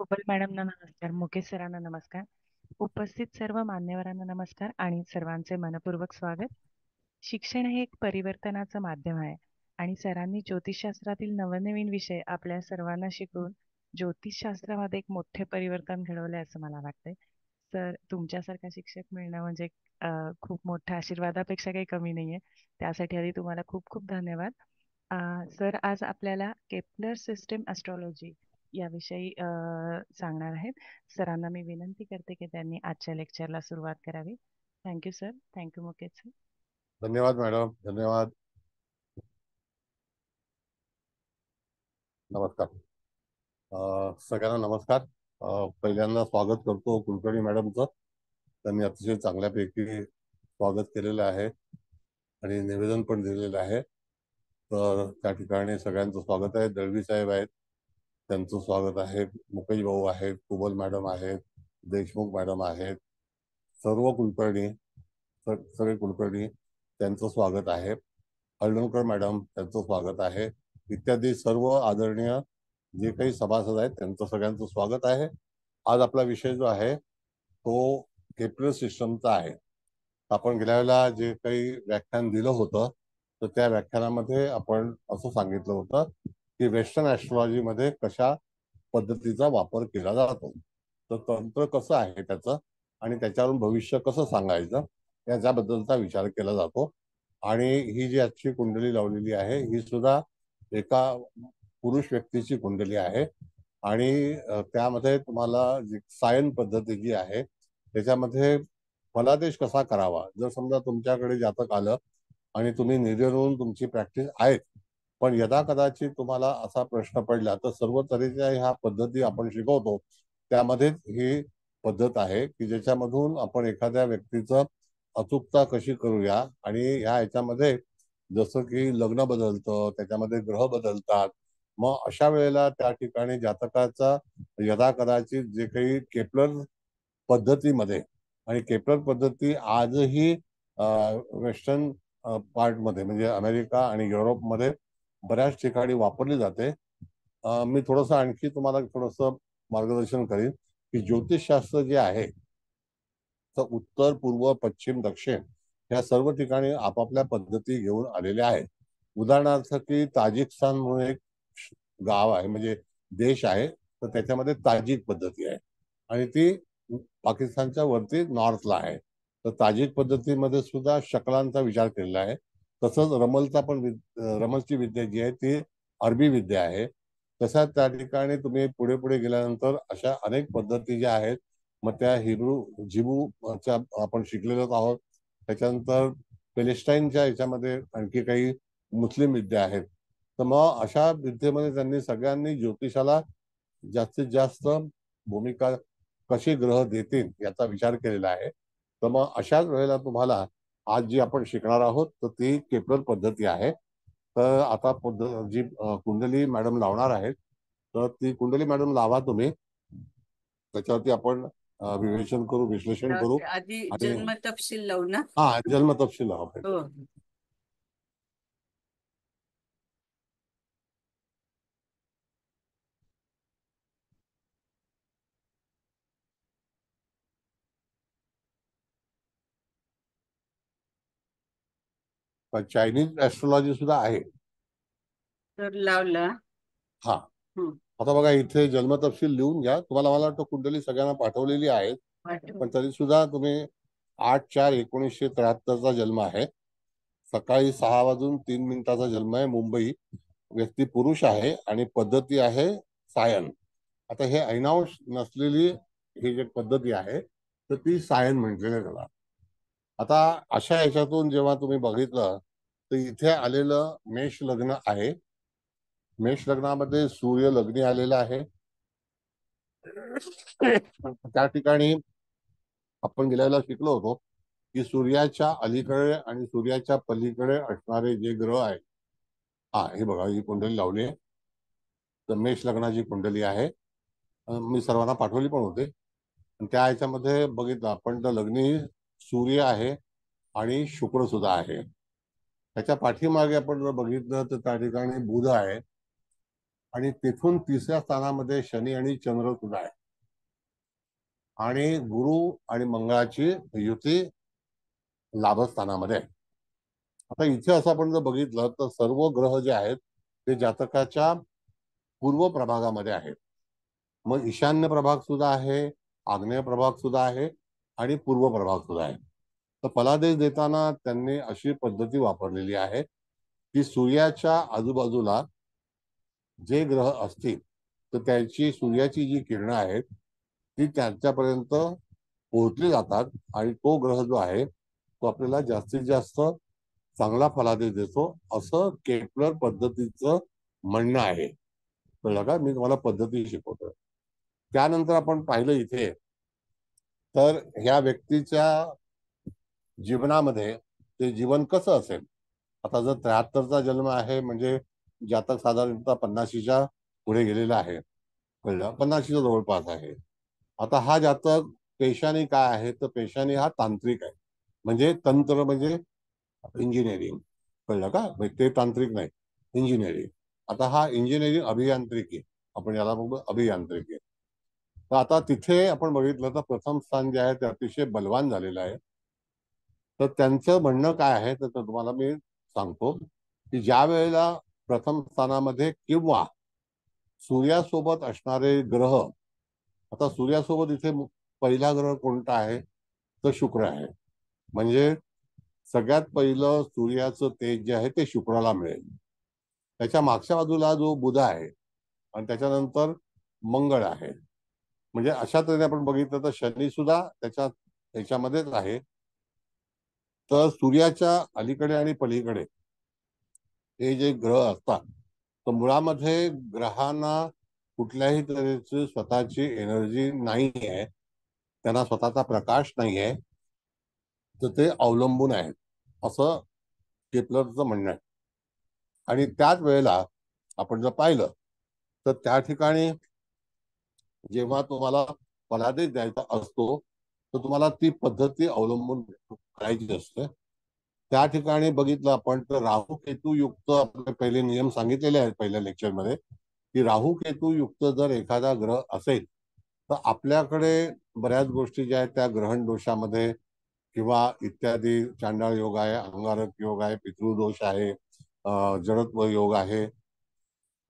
कोपल मॅडमना नमस्कार, मुकेश सरांना नमस्कार, उपस्थित सर्व मान्यवरांना नमस्कार आणि सर्वांचे मनपूर्वक स्वागत. शिक्षण हे एक परिवर्तनाचं माध्यम आहे आणि सरांनी ज्योतिषशास्त्रातील नवनवीन विषय आपल्या सर्वांना शिकवून ज्योतिषशास्त्रामध्ये एक मोठे परिवर्तन घडवले असं मला वाटतंय. सर, तुमच्यासारखा शिक्षक मिळणं म्हणजे खूप मोठ्या आशीर्वादापेक्षा काही कमी नाहीये. त्यासाठी आधी तुम्हाला खूप खूप धन्यवाद. सर आज आपल्याला केपलर सिस्टम ॲस्ट्रॉलॉजी याविषयी सांगणार आहेत. सरांना मी विनंती करते की त्यांनी आजच्या लेक्चरला सुरुवात करावी. Thank you sir. Thank you Mukesh sir. धन्यवाद मॅडम. धन्यवाद. नमस्कार सगळ्यांना नमस्कार. पहिल्यांदा स्वागत करतो कुलकर्णी मॅडमचं. त्यांनी अतिशय चांगल्यापैकी स्वागत केलेलं आहे आणि निवेदन पण दिलेलं आहे. तर त्या ठिकाणी सगळ्यांचं स्वागत आहे. दळवी साहेब आहेत, त्यांचं स्वागत आहे. मुकेश भाऊ आहेत, कुबल मॅडम आहेत, देशमुख मॅडम आहेत, सर्व कुलकर्णी, सगळे कुलकर्णी त्यांचं स्वागत आहे. हळदणकर मॅडम त्यांचं स्वागत आहे. इत्यादी सर्व आदरणीय जे काही सभासद आहेत त्यांचं सगळ्यांचं स्वागत आहे. आज आपला विषय जो आहे तो केपलर सिस्टमचा आहे. आपण गेल्या वेळेला जे काही व्याख्यान दिलं होतं तर त्या व्याख्यानामध्ये आपण असं सांगितलं होतं की वेस्टर्न ॲस्ट्रॉलॉजी मध्ये कशा पद्धतीचा वापर केला जातो, तर तंत्र कसं आहे त्याचं आणि त्याच्यावरून भविष्य कसं सांगायचं याच्याबद्दलचा विचार केला जातो. आणि ही जी आजची कुंडली लावलेली आहे ही सुद्धा एका पुरुष व्यक्तीची कुंडली आहे आणि त्यामध्ये तुम्हाला जी सायन पद्धती जी आहे त्याच्यामध्ये फलादेश कसा करावा. जर समजा तुमच्याकडे जातक आलं आणि तुम्ही निर्जन तुमची प्रॅक्टिस आहे, पण यदा कदाचित तुम्हाला असा प्रश्न पडला तर सर्व तऱ्हेच्या ह्या पद्धती आपण शिकवतो. त्यामध्येच ही पद्धत आहे की ज्याच्यामधून आपण एखाद्या व्यक्तीचं अचूकता कशी करूया आणि ह्याच्यामध्ये जसं की लग्न बदलतं, त्याच्यामध्ये ग्रह बदलतात. मग अशा वेळेला त्या ठिकाणी जातकाचा यदा कदाचित जे काही केपलर पद्धतीमध्ये, आणि केपलर पद्धती आजही वेस्टर्न पार्टमध्ये म्हणजे अमेरिका आणि युरोपमध्ये बऱ्याच ठिकाणी वापरली जाते. मी थोडंसं आणखी तुम्हाला थोडंसं मार्गदर्शन करीन की ज्योतिषशास्त्र जे आहे तर उत्तर, पूर्व, पश्चिम, दक्षिण या सर्व ठिकाणी आपापल्या पद्धती घेऊन आलेले आहेत. उदाहरणार्थ की ताजिकस्तान म्हणून एक गाव आहे म्हणजे देश आहे, तर त्याच्यामध्ये ताजिक पद्धती आहे आणि ती पाकिस्तानच्या वरती नॉर्थला आहे. तर ताजिक पद्धतीमध्ये सुद्धा शकलांचा विचार केलेला आहे. तसंच रमलचा पण रमलची विद्या जी आहे ती अरबी विद्या आहे. तशाच त्या ठिकाणी तुम्ही पुढे पुढे गेल्यानंतर अशा अनेक पद्धती ज्या आहेत मग त्या जिबूच्या आपण शिकलेलोच आहोत. त्याच्यानंतर पॅलेस्टाईनच्या याच्यामध्ये आणखी काही मुस्लिम विद्या आहेत. तर मग अशा विद्येमध्ये त्यांनी सगळ्यांनी ज्योतिषाला जास्तीत जास्त भूमिका कशी ग्रह देतील याचा विचार केलेला आहे. तर मग अशाच वेळेला तुम्हाला आज जी आपण शिकणार आहोत तर ती केपलर पद्धती आहे. तर आता जी कुंडली मॅडम लावणार आहेत तर ती कुंडली मॅडम लावा तुम्ही. त्याच्यावरती आपण विवेचन करू, विश्लेषण करू. आधी आणि जन्म तपशील लावू ना. हा, जन्म तपशील लावा. हो. चायनीज ऍस्ट्रॉलॉजी सुद्धा आहे. तर लावला. हा, आता बघा इथे जन्म तपशील लिहून घ्या. तुम्हाला मला वाटतं कुंडली सगळ्यांना पाठवलेली आहे, पण तरी सुद्धा तुम्ही 8/4/1973 चा जन्म आहे. सकाळी 6:03 जन्म आहे, मुंबई. व्यक्ती पुरुष आहे आणि पद्धती आहे सायन. आता हे ऐनांश नसलेली ही जी पद्धती आहे तर ती सायन म्हटलेलं त्याला. आता अशा ह्याच्यातून जेव्हा तुम्ही बघितलं तर इथे आलेलं मेष लग्न आहे. मेष लग्नामध्ये सूर्य लग्नी आलेला आहे. त्या ठिकाणी आपण गेल्या वेळेला शिकलो होतो की सूर्याच्या अलीकडे आणि सूर्याच्या पलीकडे असणारे जे ग्रह आहेत. हा, हे बघा ही कुंडली लावली आहे. तर मेष लग्नाची कुंडली आहे. मी सर्वांना पाठवली पण होते. त्या ह्याच्यामध्ये बघितलं आपण तर लग्नी सूर्य आहे आणि शुक्र सुद्धा आहे. त्याच्या पाठीमागे आपण जर बघितलं तर त्या ठिकाणी बुध आहे आणि तिथून तिसऱ्या स्थानामध्ये शनी आणि चंद्र सुद्धा आहे. आणि गुरु आणि मंगळाची युती लाभस्थानामध्ये आहे. आता इथे असं आपण जर बघितलं तर सर्व ग्रह जे आहेत ते जातकाच्या पूर्व प्रभागामध्ये आहेत. मग ईशान्य प्रभाग सुद्धा आहे, आग्नेय प्रभाग सुद्धा आहे आणि पूर्व प्रभाग सुद्धा आहे. तर फलादेश देताना त्यांनी अशी पद्धती वापरलेली आहे की सूर्याच्या आजूबाजूला जे ग्रह असतील तर त्याची सूर्याची जी किरणं आहेत ती त्यांच्यापर्यंत पोहोचली जातात आणि तो ग्रह जो आहे तो आपल्याला जास्तीत जास्त चांगला फलादेश देतो, असं केपलर पद्धतीचं म्हणणं आहे. कळलं का? मी तुम्हाला पद्धती शिकवतोय. त्यानंतर आपण पाहिलं इथे तर ह्या व्यक्तीच्या जीवनामध्ये ते जीवन कसं असेल. आता जर 73चा जन्म आहे म्हणजे जातक साधारणतः 50च्या पुढे गेलेला आहे. कळलं? 50च्या जवळपास आहे. आता हा जातक पेशाने काय आहे तर पेशाने हा तांत्रिक आहे. म्हणजे तंत्र म्हणजे इंजिनिअरिंग. कळलं का? म्हणजे ते तांत्रिक नाही, इंजिनिअरिंग. आता हा इंजिनिअरिंग अभियांत्रिकी, आपण याला बघू अभियांत्रिकी. तर आता तिथे आपण बघितलं तर प्रथम स्थान जे आहे ते अतिशय बलवान झालेलं आहे. तर त्यांचं म्हणणं काय आहे तर तुम्हाला मी सांगतो की ज्या वेळेला प्रथम स्थानामध्ये किंवा सूर्यासोबत असणारे ग्रह, आता सूर्यासोबत इथे पहिला ग्रह कोणता आहे तर शुक्र आहे. म्हणजे सगळ्यात पहिलं सूर्याचं तेज जे आहे ते शुक्राला मिळेल. त्याच्या मागच्या बाजूला जो बुध आहे आणि त्याच्यानंतर मंगळ आहे. म्हणजे अशा तऱ्हेने आपण बघितलं तर शनी सुद्धा त्याच्यामध्येच आहे. तर सूर्याच्या अलीकडे आणि पलीकडे हे जे ग्रह असतात तर मुळामध्ये ग्रहांना कुठल्याही तऱ्हेची स्वतःची एनर्जी नाही आहे, त्यांना स्वतःचा प्रकाश नाही आहे, तर ते अवलंबून आहेत असं केपलरचं म्हणणं आहे. आणि त्याच वेळेला आपण जर पाहिलं तर त्या ठिकाणी जेव्हा तुम्हाला फलादेश द्यायचा असतो तर तुम्हाला ती पद्धती अवलंबून करायची असते. त्या ठिकाणी बघितलं आपण तर राहू केतू युक्त, आपले पहिले नियम सांगितलेले आहेत पहिल्या लेक्चरमध्ये, की राहू केतू युक्त जर एखादा ग्रह असेल तर आपल्याकडे बऱ्याच गोष्टी ज्या आहेत त्या ग्रहण दोषामध्ये किंवा इत्यादी चांडाळ योग आहे, अंगारक योग आहे, पितृदोष आहे, जडत्व योग आहे.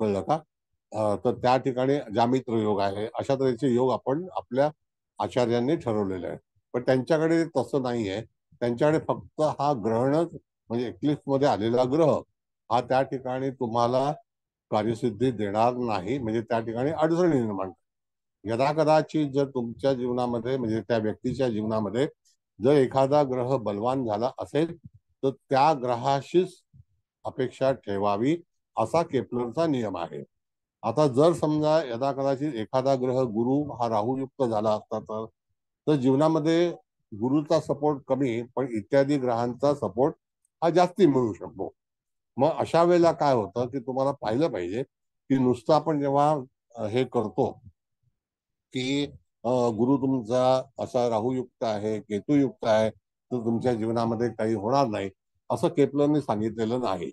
कळलं का? तर त्या ठिकाणी जामित्र योग आहे. अशा तऱ्हेचे योग आपण आपल्या आचार्यांनी ठरवलेले आहे. पण त्यांच्याकडे तसं नाही आहे. त्यांच्याकडे फक्त हा ग्रहणच म्हणजे एक्लिप्स मध्ये आलेला ग्रह हा त्या ठिकाणी तुम्हाला कार्यसिद्धी देणार नाही. म्हणजे त्या ठिकाणी अडचणी निर्माण, यदा कदाचित जर तुमच्या जीवनामध्ये म्हणजे त्या व्यक्तीच्या जीवनामध्ये जर एखादा ग्रह बलवान झाला असेल तर त्या ग्रहाशीच अपेक्षा ठेवावी असा केपलरचा नियम आहे. आता जर समजा यदा कदाचित एखादा ग्रह गुरु हा राहुयुक्त झाला असता तर जीवनामध्ये गुरुचा सपोर्ट कमी पण इत्यादी ग्रहांचा सपोर्ट हा जास्ती मिळू शकतो. मग अशा वेळेला काय होतं की तुम्हाला पाहिलं पाहिजे की नुसतं आपण जेव्हा हे करतो की गुरु तुमचा असा राहुयुक्त आहे, केतुयुक्त आहे तर तुमच्या जीवनामध्ये काही होणार नाही असं केपलरने सांगितलेलं नाही.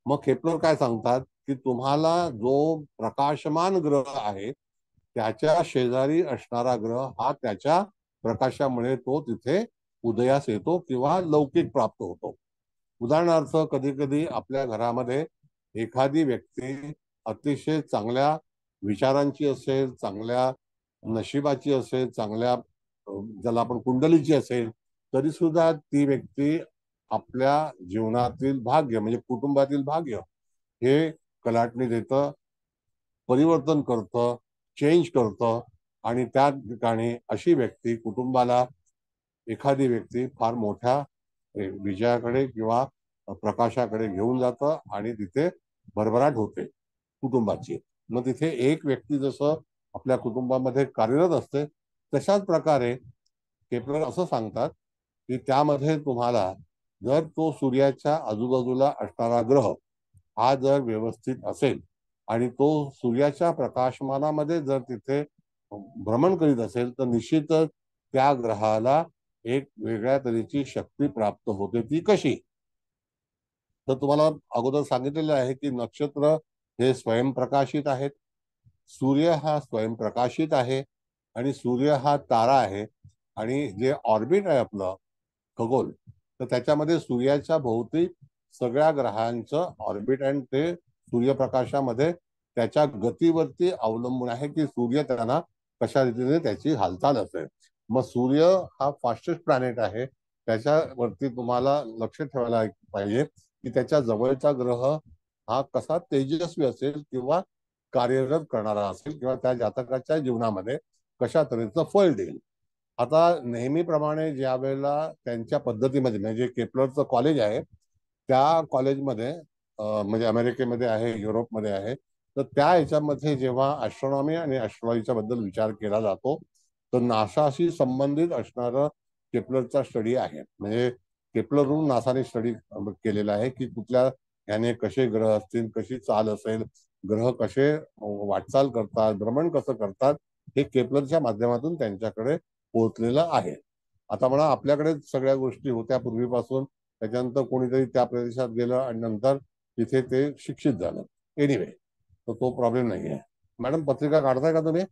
मग केपलर काय सांगतात की तुम्हाला जो प्रकाशमान ग्रह आहे त्याच्या शेजारी असणारा ग्रह हा त्याच्या प्रकाशामुळे तो तिथे उदयास येतो किंवा लौकिक प्राप्त होतो. उदाहरणार्थ कधी कधी आपल्या घरामध्ये एखादी व्यक्ती अतिशय चांगल्या विचारांची असेल, चांगल्या नशिबाची असेल, चांगल्या ज्याला आपण कुंडलीची असेल, तरी सुद्धा ती व्यक्ती आपल्या जीवनातील भाग्य म्हणजे कुटुंबातील भाग्य हे कलाटणी देतं, परिवर्तन करतं, चेंज करतं. आणि त्या ठिकाणी अशी व्यक्ती कुटुंबाला एखादी व्यक्ती फार मोठ्या विजयाकडे किंवा प्रकाशाकडे घेऊन जातं आणि तिथे भरभराट होते कुटुंबाची. मग तिथे एक व्यक्ती जसं आपल्या कुटुंबामध्ये कार्यरत असते तशाच प्रकारे केपलर असं सांगतात की त्यामध्ये तुम्हाला जर तो सूर्याच्या आजूबाजूला असणारा ग्रह हा जर व्यवस्थित असेल आणि तो सूर्याच्या प्रकाशमानामध्ये जर तिथे भ्रमण करीत असेल तर निश्चितच त्या ग्रहाला एक वेगळ्या तऱ्हेची शक्ती प्राप्त होते. ती कशी तर तुम्हाला अगोदर सांगितलेलं आहे की नक्षत्र हे स्वयंप्रकाशित आहेत. सूर्य हा स्वयंप्रकाशित आहे आणि सूर्य हा तारा आहे. आणि जे ऑर्बिट आहे आपलं खगोल, तर त्याच्यामध्ये सूर्याच्या भोवती सगळ्या ग्रहांचं ऑर्बिट आणि ते सूर्यप्रकाशामध्ये त्याच्या गतीवरती अवलंबून आहे की सूर्य त्यांना कशा रीतीने त्याची हालचाल असेल. मग सूर्य हा फास्टेस्ट प्लॅनेट आहे. त्याच्यावरती तुम्हाला लक्ष ठेवायला पाहिजे की त्याच्या जवळचा ग्रह हा कसा तेजस्वी असेल किंवा कार्यरत करणारा असेल किंवा त्या जातकाच्या जीवनामध्ये कशा तऱ्हेचं फळ देईल. आता नेहमीप्रमाणे ज्या वेळेला त्यांच्या पद्धतीमध्ये म्हणजे केपलरचं कॉलेज आहे, त्या कॉलेजमध्ये म्हणजे अमेरिकेमध्ये आहे, युरोपमध्ये आहे, तर त्या ह्याच्यामध्ये जेव्हा ॲस्ट्रॉनॉमी आणि ॲस्ट्रॉलॉजीच्या बद्दल विचार केला जातो तर नासाशी संबंधित असणारं केपलरचा स्टडी आहे. म्हणजे केपलरहून नासाने स्टडी केलेला आहे की कुठल्या ह्याने कसे ग्रह असतील, कशी चाल असेल, ग्रह कसे वाटचाल करतात, भ्रमण कसं करतात, हे केपलरच्या माध्यमातून त्यांच्याकडे पोहोचलेलं आहे. आता म्हणा आपल्याकडे सगळ्या गोष्टी होत्या पूर्वीपासून, त्याच्यानंतर कोणीतरी त्या प्रदेशात गेलं आणि नंतर तिथे ते शिक्षित झालं. एनिवे, तर तो प्रॉब्लेम नाही आहे. मॅडम पत्रिका काढताय का तुम्ही?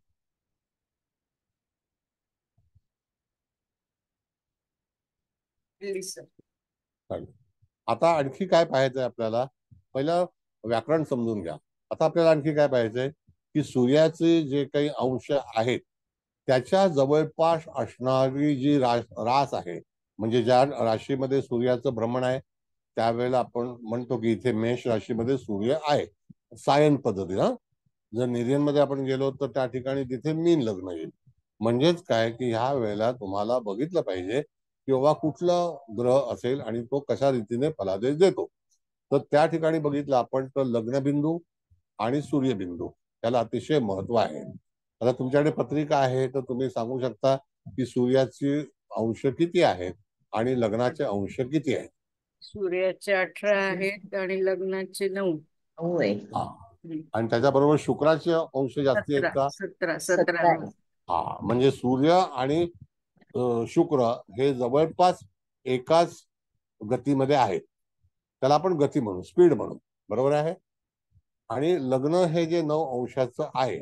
Please sir. आता आणखी काय पाहायचंय आपल्याला? पहिलं व्याकरण समजून घ्या. आता आपल्याला आणखी काय पाहायचंय की सूर्याचे जे काही अंश आहेत त्याच्या जवळपास असणारी जी रास आहे, म्हणजे ज्या राशीमध्ये सूर्याचं भ्रमण आहे त्यावेळेला आपण म्हणतो की इथे मेष राशीमध्ये सूर्य आहे, सायन पद्धतीनं. जर निर्यनमध्ये आपण गेलो तर त्या ठिकाणी तिथे मीन लग्न येईल. म्हणजेच काय की ह्या वेळेला तुम्हाला बघितलं पाहिजे की बाबा कुठला ग्रह असेल आणि तो कशा रीतीने फलादेश देतो. तर त्या ठिकाणी बघितलं आपण तर लग्नबिंदू आणि सूर्यबिंदू याला अतिशय महत्व आहे. आता तुमच्याकडे पत्रिका आहे तर तुम्ही सांगू शकता की सूर्याचे अंश किती आहेत आणि लग्नाचे अंश किती आहेत. सूर्याचे 18 आहेत आणि लग्नाचे 9. होय. हा. आणि त्याच्याबरोबर शुक्राचे अंश जास्ती आहेत 17 का? 17 17 17. आहे. हा, म्हणजे सूर्य आणि शुक्र हे जवळपास एकाच गतीमध्ये आहेत. त्याला आपण गती म्हणू, स्पीड म्हणू, बरोबर आहे. आणि लग्न हे जे 9 अंशाचं आहे,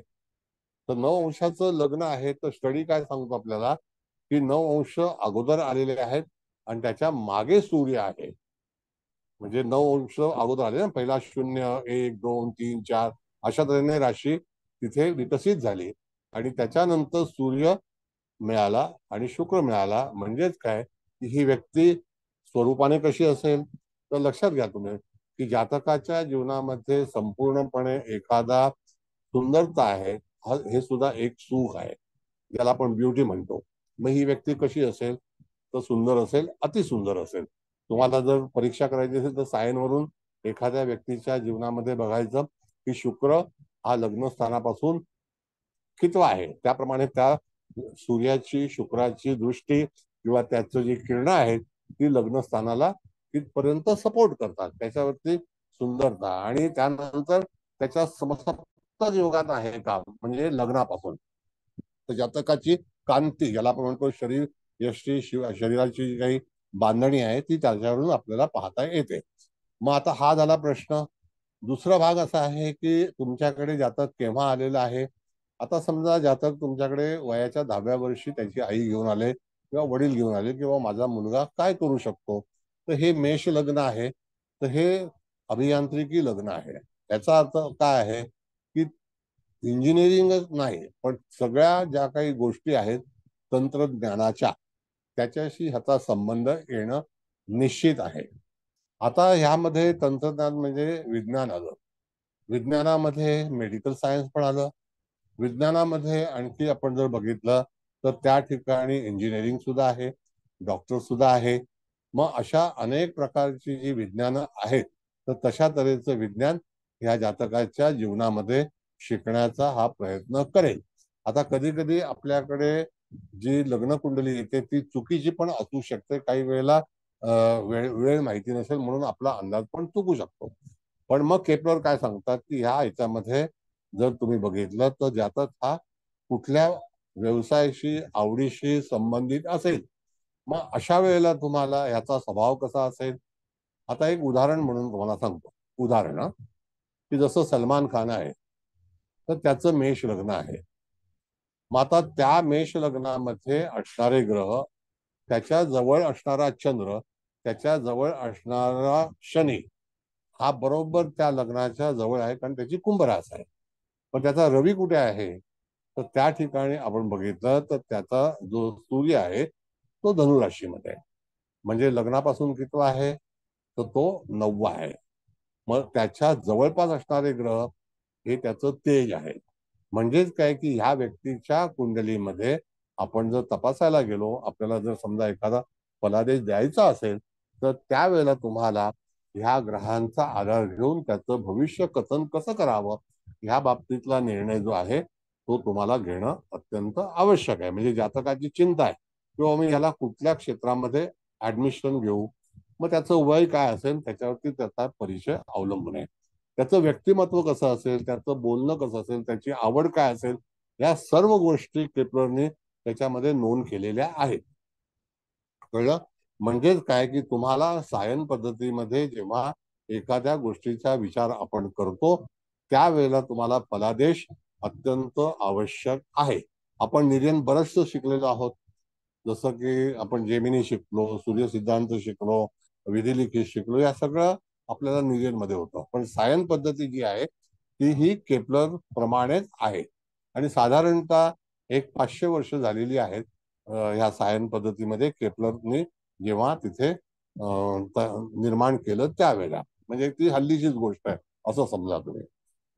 तर 9 अंशाचं लग्न आहे, तर स्टडी काय सांगतो आपल्याला की 9 अंश अगोदर आलेले आहेत आणि त्याच्या मागे सूर्य आहे. म्हणजे 9 अंश अगोदर आले ना, पहिला 0, 1, 2, 3, 4 अशा तऱ्हेने राशी तिथे विकसित झाली आणि त्याच्यानंतर सूर्य मिळाला आणि शुक्र मिळाला. म्हणजेच काय की ही व्यक्ती स्वरूपाने कशी असेल, तर लक्षात घ्या तुम्ही की जातकाच्या जीवनामध्ये संपूर्णपणे एखादा सुंदरता आहे, हे सुद्धा एक सुख आहे, ज्याला आपण ब्युटी म्हणतो. मग ही व्यक्ती कशी असेल, तर सुंदर असेल, अतिसुंदर असेल. तुम्हाला जर परीक्षा करायची असेल तर सायनवरून एखाद्या व्यक्तीच्या जीवनामध्ये बघायचं की शुक्र हा लग्न स्थानापासून कितवा आहे, त्याप्रमाणे त्या सूर्याची शुक्राची दृष्टी किंवा त्याचं जी किरणं आहेत ती लग्न स्थानाला तिथपर्यंत सपोर्ट करतात, त्याच्यावरती सुंदरता. आणि त्यानंतर त्याच्या समसप्त योगात आहे का, म्हणजे लग्नापासून तर जातकाची कांती, ज्याला आपण म्हणतो शरीर यष्टी शरीराची जी काही बांधणी आहे ती त्याच्यावरून आपल्याला पाहता येते. मग आता हा झाला प्रश्न. दुसरा भाग असा आहे की तुमच्याकडे जातक केव्हा आलेला आहे. आता समजा जातक तुमच्याकडे वयाच्या 10व्या वर्षी त्याची आई घेऊन आले किंवा वडील घेऊन आले किंवा माझा मुलगा काय करू शकतो, तर हे मेष लग्न आहे, तर हे अभियांत्रिकी लग्न आहे. याचा अर्थ काय आहे की इंजिनिअरिंगच नाही पण सगळ्या ज्या काही गोष्टी आहेत तंत्रज्ञानाच्या, त्याच्याशी ह्याचा संबंध येणं निश्चित आहे. आता ह्यामध्ये तंत्रज्ञान म्हणजे विज्ञान आलं, विज्ञानामध्ये मेडिकल सायन्स पण आलं, विज्ञानामध्ये आणखी आपण जर बघितलं तर त्या ठिकाणी इंजिनिअरिंग सुद्धा आहे, डॉक्टर सुद्धा आहे. मग अशा अनेक प्रकारची जी विज्ञानं आहेत, तर तशा तऱ्हेचं विज्ञान ह्या जातकाच्या जीवनामध्ये शिकण्याचा हा प्रयत्न करेल. आता कधी कधी आपल्याकडे जी लग्न कुंडली येते ती चुकीची पण असू शकते. काही वेळेला वेळ वेळ माहिती नसेल म्हणून आपला अंदाज पण चुकू शकतो. पण मग केपलर काय सांगतात की ह्या ह्याच्यामध्ये जर तुम्ही बघितलं तर जातक हा कुठल्या व्यवसायाशी आवडीशी संबंधित असेल, मग अशा वेळेला तुम्हाला ह्याचा स्वभाव कसा असेल. आता एक उदाहरण म्हणून तुम्हाला सांगतो. उदाहरण की जसं सलमान खान आहे तर त्याचं मेष लग्न आहे. मग आता त्या मेष लग्नामध्ये असणारे ग्रह, त्याच्या जवळ असणारा चंद्र, त्याच्या जवळ असणारा शनी हा बरोबर त्या लग्नाच्या जवळ आहे, कारण त्याची कुंभ रास आहे. पण त्याचा रवी कुठे आहे? तर त्या ठिकाणी आपण बघितलं तर त्याचा जो सूर्य आहे तो धनुराशीमध्ये आहे. म्हणजे लग्नापासून कितवा आहे? तर तो 9वा आहे. मग त्याच्या जवळपास असणारे ग्रह हे त्याचं तेज आहे. म्हणजेच काय की ह्या व्यक्तीच्या कुंडलीमध्ये आपण जर तपासायला गेलो, आपल्याला जर समजा एखादा फलादेश द्यायचा असेल तर त्यावेळेला तुम्हाला ह्या ग्रहांचा आधार घेऊन त्याचं भविष्य कथन कसं करावं ह्या बाबतीतला निर्णय जो आहे तो तुम्हाला घेणं अत्यंत आवश्यक आहे. म्हणजे जातकाची चिंता आहे किंवा मी ह्याला कुठल्या क्षेत्रामध्ये ऍडमिशन घेऊ, मग त्याचं वय काय असेल त्याच्यावरती त्याचा परिचय अवलंबून आहे. त्याचं व्यक्तिमत्व कसं असेल, त्याचं बोलणं कसं असेल, त्याची आवड काय असेल, या सर्व गोष्टी केपलरने त्याच्यामध्ये नोंद केलेल्या आहेत. कळलं? म्हणजेच काय की तुम्हाला सायन पद्धतीमध्ये जेव्हा एखाद्या गोष्टीचा विचार आपण करतो त्यावेळेला तुम्हाला फलादेश अत्यंत आवश्यक आहे. आपण निर्यन बरचसं शिकलेलो आहोत. जसं की आपण जेमिनी शिकलो, सूर्यसिद्धांत शिकलो, विधिलिखित शिकलो, या सगळं आपल्याला निर्यनमध्ये होतं. पण सायन पद्धती जी आहे ती ही केपलर प्रमाणेच आहे आणि साधारणतः एक 500 वर्ष झालेली आहेत ह्या सायन पद्धतीमध्ये केपलरने जेव्हा तिथे निर्माण केलं त्यावेळेला. म्हणजे ती हल्लीचीच गोष्ट आहे असं समजा तुम्ही.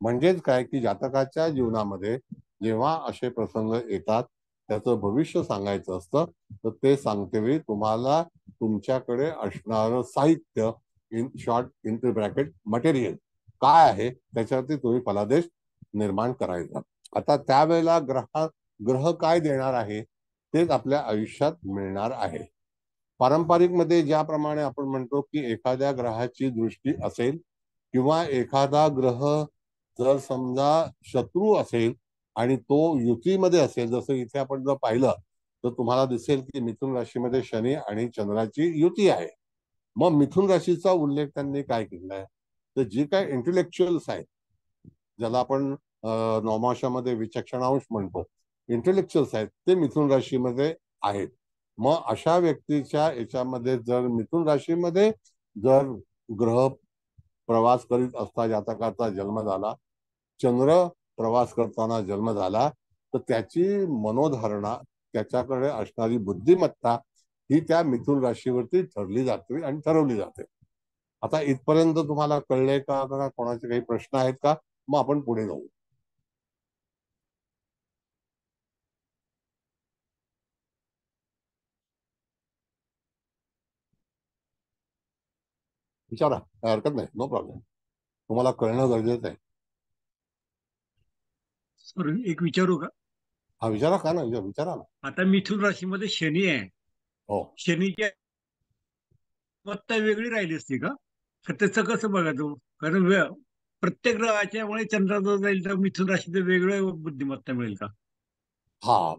म्हणजेच काय की जातकाच्या जीवनामध्ये जेव्हा असे प्रसंग येतात त्याचं भविष्य सांगायचं असतं तर ते सांगतेवेळी तुम्हाला तुमच्याकडे असणारं साहित्य, in short inter bracket material काय आहे त्याच्यावरती तुम्ही फलादेश निर्माण करायचा. आता त्यावेळेला ग्रह काय देणार आहे तेच आपल्या आयुष्यात मिळणार आहे. पारंपरिक मध्ये ज्याप्रमाणे आपण म्हणतो की एखाद्या ग्रहाची दृष्टी असेल किंवा एखादा ग्रह जर समजा शत्रू असेल आणि तो युतीमध्ये असेल, जसं इथे आपण जर पाहिलं तर तुम्हाला दिसेल की मिथुन राशीमध्ये शनी आणि चंद्राची युती आहे. मग मिथुन राशीचा उल्लेख त्यांनी काय केलाय तर जी काय इंटेलेक्च्युअल्स आहेत, ज्याला आपण नवमाशामध्ये विचक्षणांश म्हणतो, इंटेलेक्च्युअल्स आहेत ते मिथुन राशीमध्ये आहेत. मग अशा व्यक्तीच्या याच्यामध्ये जर मिथुन राशीमध्ये जर ग्रह प्रवास करीत असता जातकाचा जन्म झाला, चंद्र प्रवास करताना जन्म झाला, तर त्याची मनोधारणा, त्याच्याकडे असणारी बुद्धिमत्ता ही त्या मिथुन राशीवरती ठरली जाते आणि ठरवली जाते. आता इथपर्यंत तुम्हाला कळलंय का? कोणाचे काही प्रश्न आहेत का? मग आपण पुढे जाऊ. विचारा, काही हरकत नाही, नो प्रॉब्लेम. तुम्हाला कळणं गरजेचं आहे. सर एक विचारू का? हा विचारा, का ना विचारा ना. आता मिथुन राशीमध्ये शनी आहे. हो, शनीची अवस्था वेगळी राहिली असती का? तर त्याचं कसं बघायचं? कारण प्रत्येक ग्रहाच्यामुळे चंद्र जो जाईल तर मिथुन राशीचं वेगळं बुद्धिमत्ता मिळेल का? हा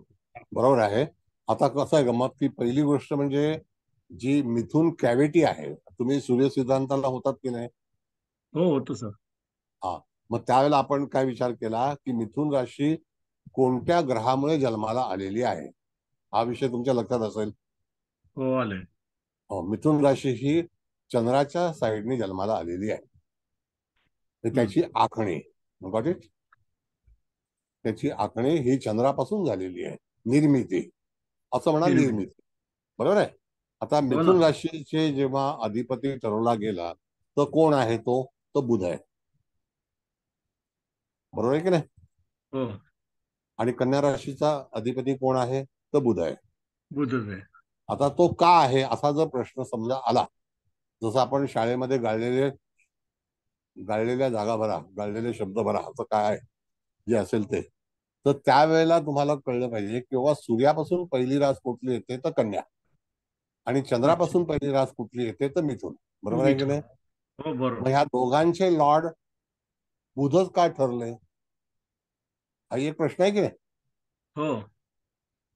बरोबर आहे. आता कसं आहे गमत की पहिली गोष्ट म्हणजे जी मिथुन कॅव्हिटी आहे, तुम्ही सूर्य सिद्धांताला होतात की नाही? हो होतो सर. हा, मग त्यावेळेला आपण काय विचार केला की मिथुन राशी कोणत्या ग्रहामुळे जन्माला आलेली आहे हा विषय तुमच्या लक्षात असेल. हो आलंय. हो, मिथुन राशी ही चंद्राच्या साईडने जन्माला आलेली आहे. तर त्याची आखणी, गॉट इट, त्याची आखणी ही चंद्रापासून झालेली आहे. निर्मिती असं म्हणा, निर्मिती, बरोबर आहे. आता हो ना. मिथुन राशीचे जेव्हा अधिपती ठरवला गेला तर कोण आहे तो? तो बुध आहे, बरोबर आहे की नाही? हो आणि कन्या राशीचा अधिपती कोण आहे? तर बुध आहे. बुधच आहे. आता तो का आहे असा जर प्रश्न समजा आला, जसं आपण शाळेमध्ये गाळलेल्या जागा भरा, गाळलेले शब्द भरा असं काय आहे जे असेल ते, तर त्यावेळेला तुम्हाला कळलं पाहिजे किंवा सूर्यापासून पहिली रास कुठली येते तर कन्या आणि चंद्रापासून पहिली रास कुठली येते तर मिथुन, बरोबर आहे की मिथुन. नाही? हो मग बरोबर. ह्या दोघांचे लॉर्ड बुधच काय ठरले हा एक प्रश्न आहे की नाही? हो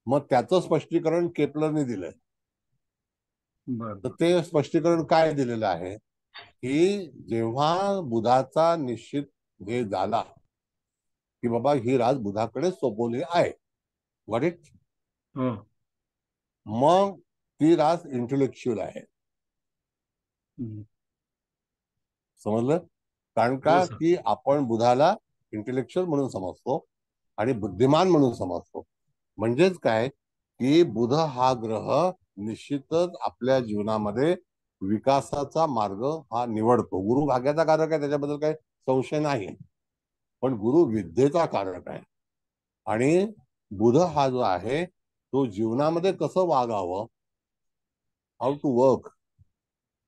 मग त्याचं स्पष्टीकरण केपलरने दिलंय. तर बर. ते स्पष्टीकरण काय दिलेलं आहे की जेव्हा बुधाचा निश्चित हे झाला की बाबा ही रास बुधाकडे सोपवली आहे, गॉट इट. हो मग ती रास इंटेलेक्च्युअल आहे, हम्म. समजलं. कारण हो का सर. की आपण बुधाला इंटेलेक्च्युअल म्हणून समजतो आणि बुद्धिमान म्हणून समजतो. म्हणजेच काय की बुध हा ग्रह निश्चितच आपल्या जीवनामध्ये विकासाचा मार्ग हा निवडतो. गुरु भाग्याचा कारक आहे, त्याच्याबद्दल काही संशय नाही, पण गुरु विद्येचा कारक आहे. आणि बुध हा जो आहे तो जीवनामध्ये कसं वागावं, हाऊ टू वर्क.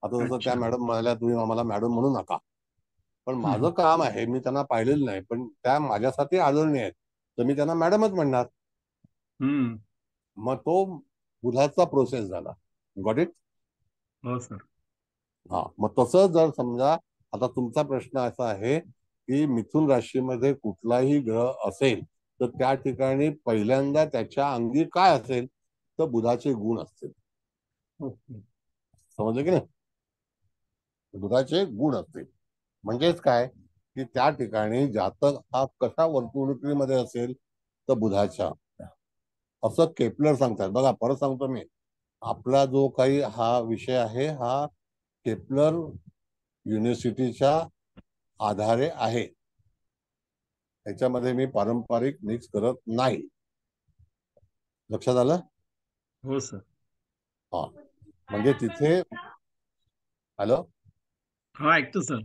आता जसं त्या अच्छा. मॅडम म्हणाल्या तुम्ही आम्हाला मॅडम म्हणू नका, पण माझं हम्म. काम आहे, मी त्यांना पाहिलेलं नाही, पण त्या माझ्यासाठी आदरणीय आहेत, तर मी त्यांना मॅडमच म्हणणार. हम्म. मग तो बुधाचा प्रोसेस झाला, गॉट इट. हो सर. हा, मग तसं जर समजा आता तुमचा प्रश्न असा आहे की मिथुन राशीमध्ये कुठलाही ग्रह असेल तर त्या ठिकाणी पहिल्यांदा त्याच्या अंगी काय असेल तर बुधाचे गुण असतील, ओके. समजलं की नाही. बुधाचे गुण असतील म्हणजेच काय की त्या ठिकाणी जातक हा कशा वर्तणुकीमध्ये असेल तर बुधाच्या, असं केपलर सांगतात. बघा परत सांगतो मी, आपला जो काही हा विषय आहे हा केपलर युनिव्हर्सिटीच्या आधारे आहे, त्याच्यामध्ये मी पारंपरिक मिक्स करत नाही. लक्षात आलं. हो सर. हा, म्हणजे तिथे हॅलो. हा ऐकतो सर.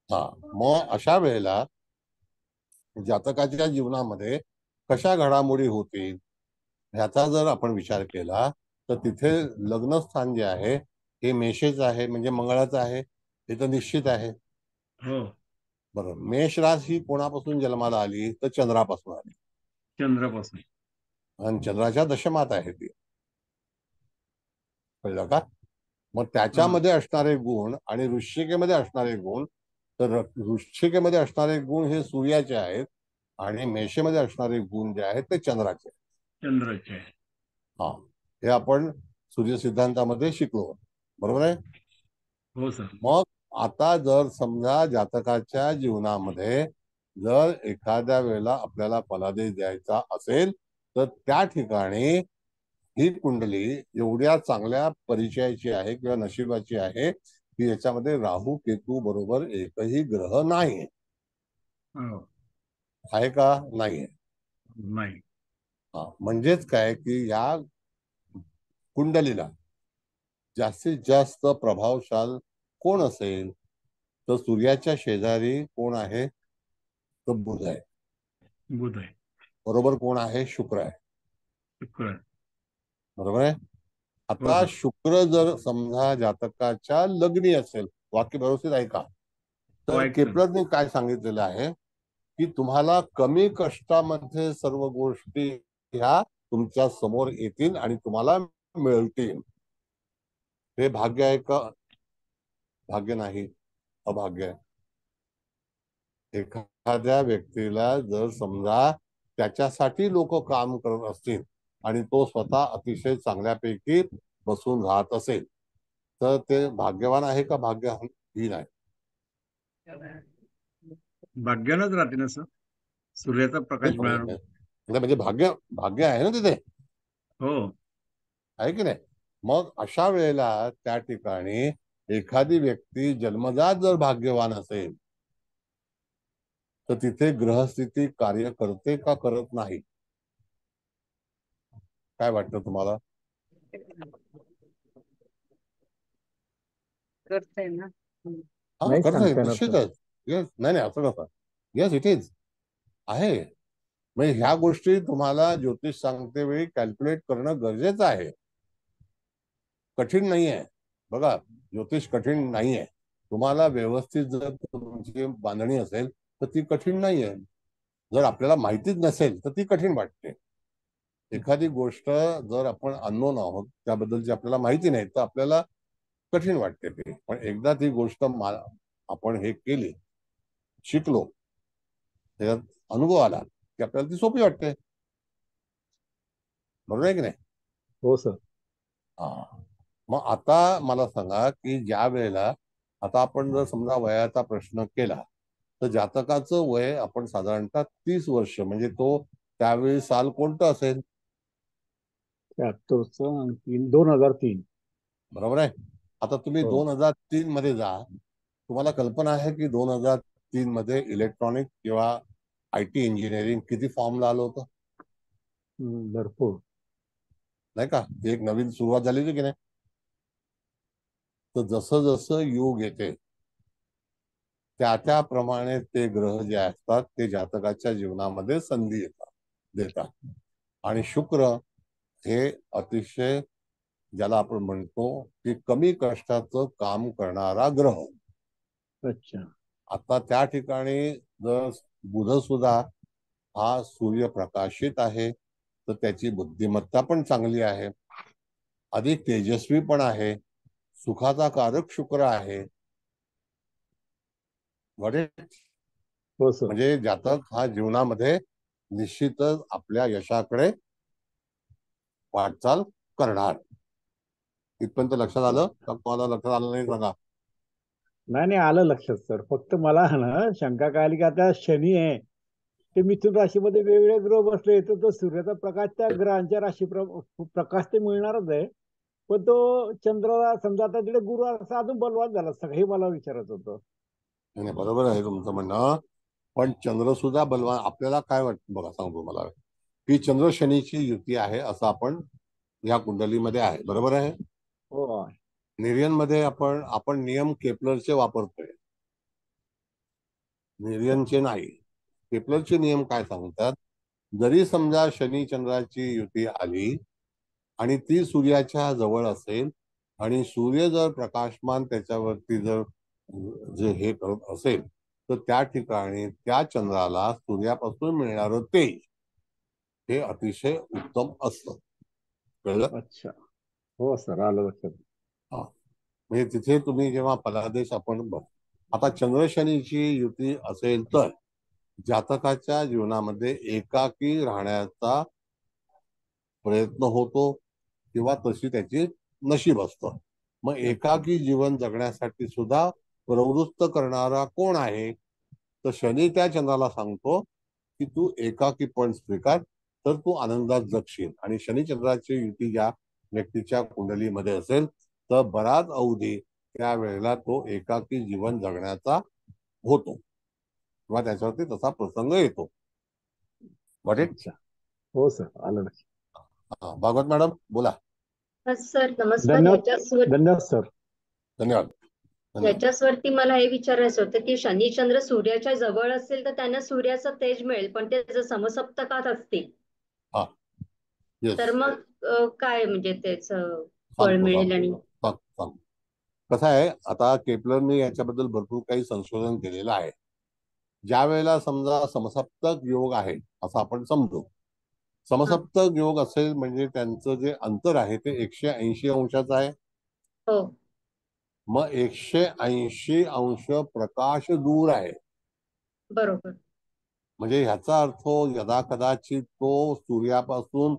हा, मग अशा वेळेला जातकाच्या जीवनामध्ये कशा घडामोडी होतील ह्याचा जर आपण विचार केला तर तिथे लग्नस्थान जे आहे हे मेषेच आहे, म्हणजे मंगळाचं आहे, हे तर निश्चित आहे. हो. बरोबर. मेष रास ही कोणापासून जन्माला आली तर चंद्रापासून आली, चंद्रापासून. आणि चंद्राच्या दशमात आहे ती, कळलं का. मग हा. त्याच्यामध्ये असणारे गुण आणि वृश्चिकेमध्ये असणारे गुण, तर वृश्चिकेमध्ये असणारे गुण हे सूर्याचे आहेत आणि मेषेमध्ये असणारे गुण जे आहेत ते चंद्राचे. चंद्राचे. हा, हे आपण सूर्य सिद्धांतामध्ये शिकलो, बरोबर आहे. हो सर. मग आता जर समजा जातकाच्या जीवनामध्ये जर एखाद्या वेळेला आपल्याला फलादेश द्यायचा असेल तर त्या ठिकाणी ही कुंडली एवढ्या चांगल्या परिचयाची आहे किंवा नशिबाची आहे की याच्यामध्ये राहू केतू बरोबर एकही ग्रह नाही हो. आहे का, नाहीये. नाही. हा, म्हणजेच काय की या कुंडलीला जास्तीत जास्त प्रभावशाल कोण असेल तर सूर्याच्या शेजारी कोण आहे तर बुध आहे, बुध आहे. बरोबर कोण आहे, शुक्र आहे, शुक्र आहे. बरोबर आहे. हो आता सर. शुक्र जर समजा जातकाच्या लग्नी असेल, वाक्य व्यवस्थित ऐका, हो तर ऐकतो ना. केपलरने काय सांगितलेलं आहे की तुम्हाला कमी कष्टामध्ये सर्व गोष्टी ह्या तुमच्या समोर येतील आणि तुम्हाला मिळतील. हे भाग्य आहे का, भाग्य नाही, अभाग्य आहे. एखाद्या व्यक्तीला जर समजा त्याच्यासाठी लोक काम करत असतील आणि तो स्वतः अतिशय चांगल्यापैकी बसून राहत असेल तर ते भाग्यवान आहे का भाग्यहीन आहे. भाग्यानच राहते ना सर, सूर्याचा प्रकाश मिळाला. म्हणजे भाग्य भाग्य आहे ना तिथे, हो. आहे की नाही. मग अशा वेळेला त्या ठिकाणी एखादी व्यक्ती जन्मजात जर भाग्यवान असेल तर तिथे ग्रहस्थिती कार्य करते का करत नाही, काय वाटतं तुम्हाला. करते ना. हा, नाही करत आहे सांगता येणार सर. निश्चितच. येस, नाही नाही असं नसतं. येस इट इज आहे. म्हणजे ह्या गोष्टी तुम्हाला ज्योतिष सांगते वेळी कॅल्क्युलेट करणं गरजेचं आहे, कठीण नाही आहे. बघा ज्योतिष कठीण नाही आहे, तुम्हाला व्यवस्थित जर तुमची बांधणी असेल तर ती कठीण नाही आहे. जर आपल्याला माहितीच नसेल तर ती कठीण वाटते. एखादी गोष्ट जर आपण अननोन आहोत त्याबद्दलची आपल्याला माहिती नाही तर आपल्याला कठीण वाटते ते, पण एकदा ती गोष्ट आपण हे केली, शिकलो, त्याच्यात अनुभव आला की आपल्याला ती सोपी वाटते, बरोबर आहे की नाही. हो सर. हा, मग आता मला सांगा की ज्या वेळेला आता आपण जर समजा वयाचा प्रश्न केला तर जातकाचं वय आपण साधारणतः 30 वर्ष, म्हणजे तो त्यावेळी साल कोणतं असेल? 73 आणि 3 2003. बरोबर आहे. आता तुम्ही हो. 2003 मध्ये जा. तुम्हाला कल्पना आहे की 2003 मध्ये इलेक्ट्रॉनिक किंवा IT इंजिनिअरिंग किती फॉर्मला आलं होतं, भरपूर. नाही का? ती एक नवीन सुरुवात झाली होती की नाही? तर जसं जसं युग येते त्याप्रमाणे ते ग्रह जे असतात ते जातकाच्या जीवनामध्ये संधी देतात. आणि शुक्र हे अतिशय, ज्याला आपण म्हणतो की कमी कष्टाचं काम करणारा ग्रह. अच्छा. आता त्या ठिकाणी जर बुध सुद्धा हा सूर्यप्रकाशित आहे, तर त्याची बुद्धिमत्ता पण चांगली आहे, अधिक तेजस्वी पण आहे, सुखाचा कारक शुक्र आहे. हो सर. म्हणजे जातक हा जीवनामध्ये निश्चितच आपल्या यशाकडे वाटचाल करणार. इथपर्यंत लक्षात आलं का? तुम्हाला लक्षात आलं नाही सांगा. नाही नाही, आलं लक्षात सर. फक्त मला ना शंका काय आली की आता शनी आहे ते मिथुन राशीमध्ये वेगवेगळे ग्रह बसले, तर तो सूर्याचा प्रकाश त्या ग्रहांच्या राशी प्रकाश ते मिळणारच आहे, पण तो चंद्र समजा आता तिकडे गुरु असा अजून बलवान झाला सगळं, हे मला विचारायचं होतं. नाही, बरोबर आहे तुमचं म्हणणं. पण चंद्र सुद्धा बलवान. आपल्याला काय वाटतं बघा, सांगतो मला, की चंद्र शनीची युती आहे असं आपण या कुंडलीमध्ये आहे, बरोबर आहे. हो. निर्यनमध्ये आपण नियम केपलरचे वापरतोय, निर्यनचे नाही. केपलरचे नियम काय सांगतात? जरी समजा शनी चंद्राची युती आली आणि ती सूर्याच्या जवळ असेल आणि सूर्य जर प्रकाशमान त्याच्यावरती जर जे हे करत असेल, तर त्या ठिकाणी त्या चंद्राला सूर्यापासून मिळणारं तेज हे अतिशय उत्तम असतं. कळलं? अच्छा. हो सर, आलं लक्षात. हा. म्हणजे तिथे तुम्ही जेव्हा फलादेश आपण आता चंद्र शनीची युती असेल तर जातकाच्या जीवनामध्ये एकाकी राहण्याचा प्रयत्न होतो किंवा तशी त्याची नशीब असतं. मग एकाकी जीवन जगण्यासाठी सुद्धा प्रवृत्त करणारा कोण आहे? तर शनी त्या चंद्राला सांगतो की तू एकाकी पण स्वीकार, तर तू आनंदात जगशील. आणि शनी चंद्राची युती ज्या व्यक्तीच्या कुंडलीमध्ये असेल तर बराच अवधी त्यावेळेला तो एकाकी जीवन जगण्याचा होतो किंवा त्याच्यावरती तसा प्रसंग येतो. अच्छा. हो सर, आलं लक्षात. भागवत मॅडम बोला. सर नमस्कार. धन्यवाद. धन्यवाद सर. धन्यवाद. याच्यावरती मला हे विचारायचं होतं की शनिचंद्र सूर्याच्या जवळ असेल तर त्यांना सूर्याचं तेज मिळेल, पण ते जर समसप्तकात असतील हा. येस. तर मग काय म्हणजे त्याच फळ मिळेल? आणि कसं आहे, आता केपलरने याच्याबद्दल भरपूर काही संशोधन केलेलं आहे. ज्या वेळेला समजा समसप्तक योग आहे असं आपण समजू, समसप्तक योग असेल म्हणजे त्यांचं जे अंतर आहे ते 180 अंशाचं आहे. हो. मग 180 अंश प्रकाश दूर आहे. बरोबर. म्हणजे ह्याचा अर्थ यदा कदाचित तो सूर्यापासून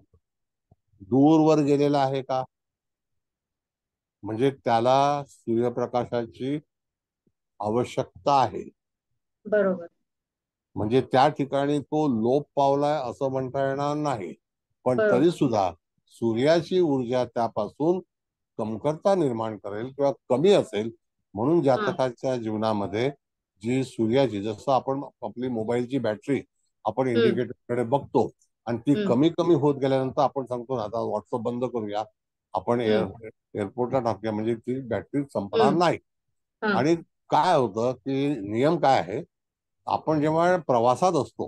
दूरवर गेलेला आहे का? म्हणजे त्याला सूर्यप्रकाशाची आवश्यकता आहे. बरोबर. म्हणजे त्या ठिकाणी तो लोप पावलाय असं म्हणता येणार नाही, पण बरोबर. तरी सुद्धा सूर्याची ऊर्जा त्यापासून कमतरता निर्माण करेल किंवा कमी असेल. म्हणून जातकाच्या जीवनामध्ये जी सूर्याची, जसं आपण आपली मोबाईलची बॅटरी आपण इंडिकेटरकडे बघतो आणि ती कमी कमी होत गेल्यानंतर आपण सांगतो ना आता व्हॉट्सअप बंद करूया, आपण एअरपोर्टला टाकूया, म्हणजे ती बॅटरी संपणार नाही. आणि काय होतं की नियम काय आहे, आपण जेव्हा प्रवासात असतो,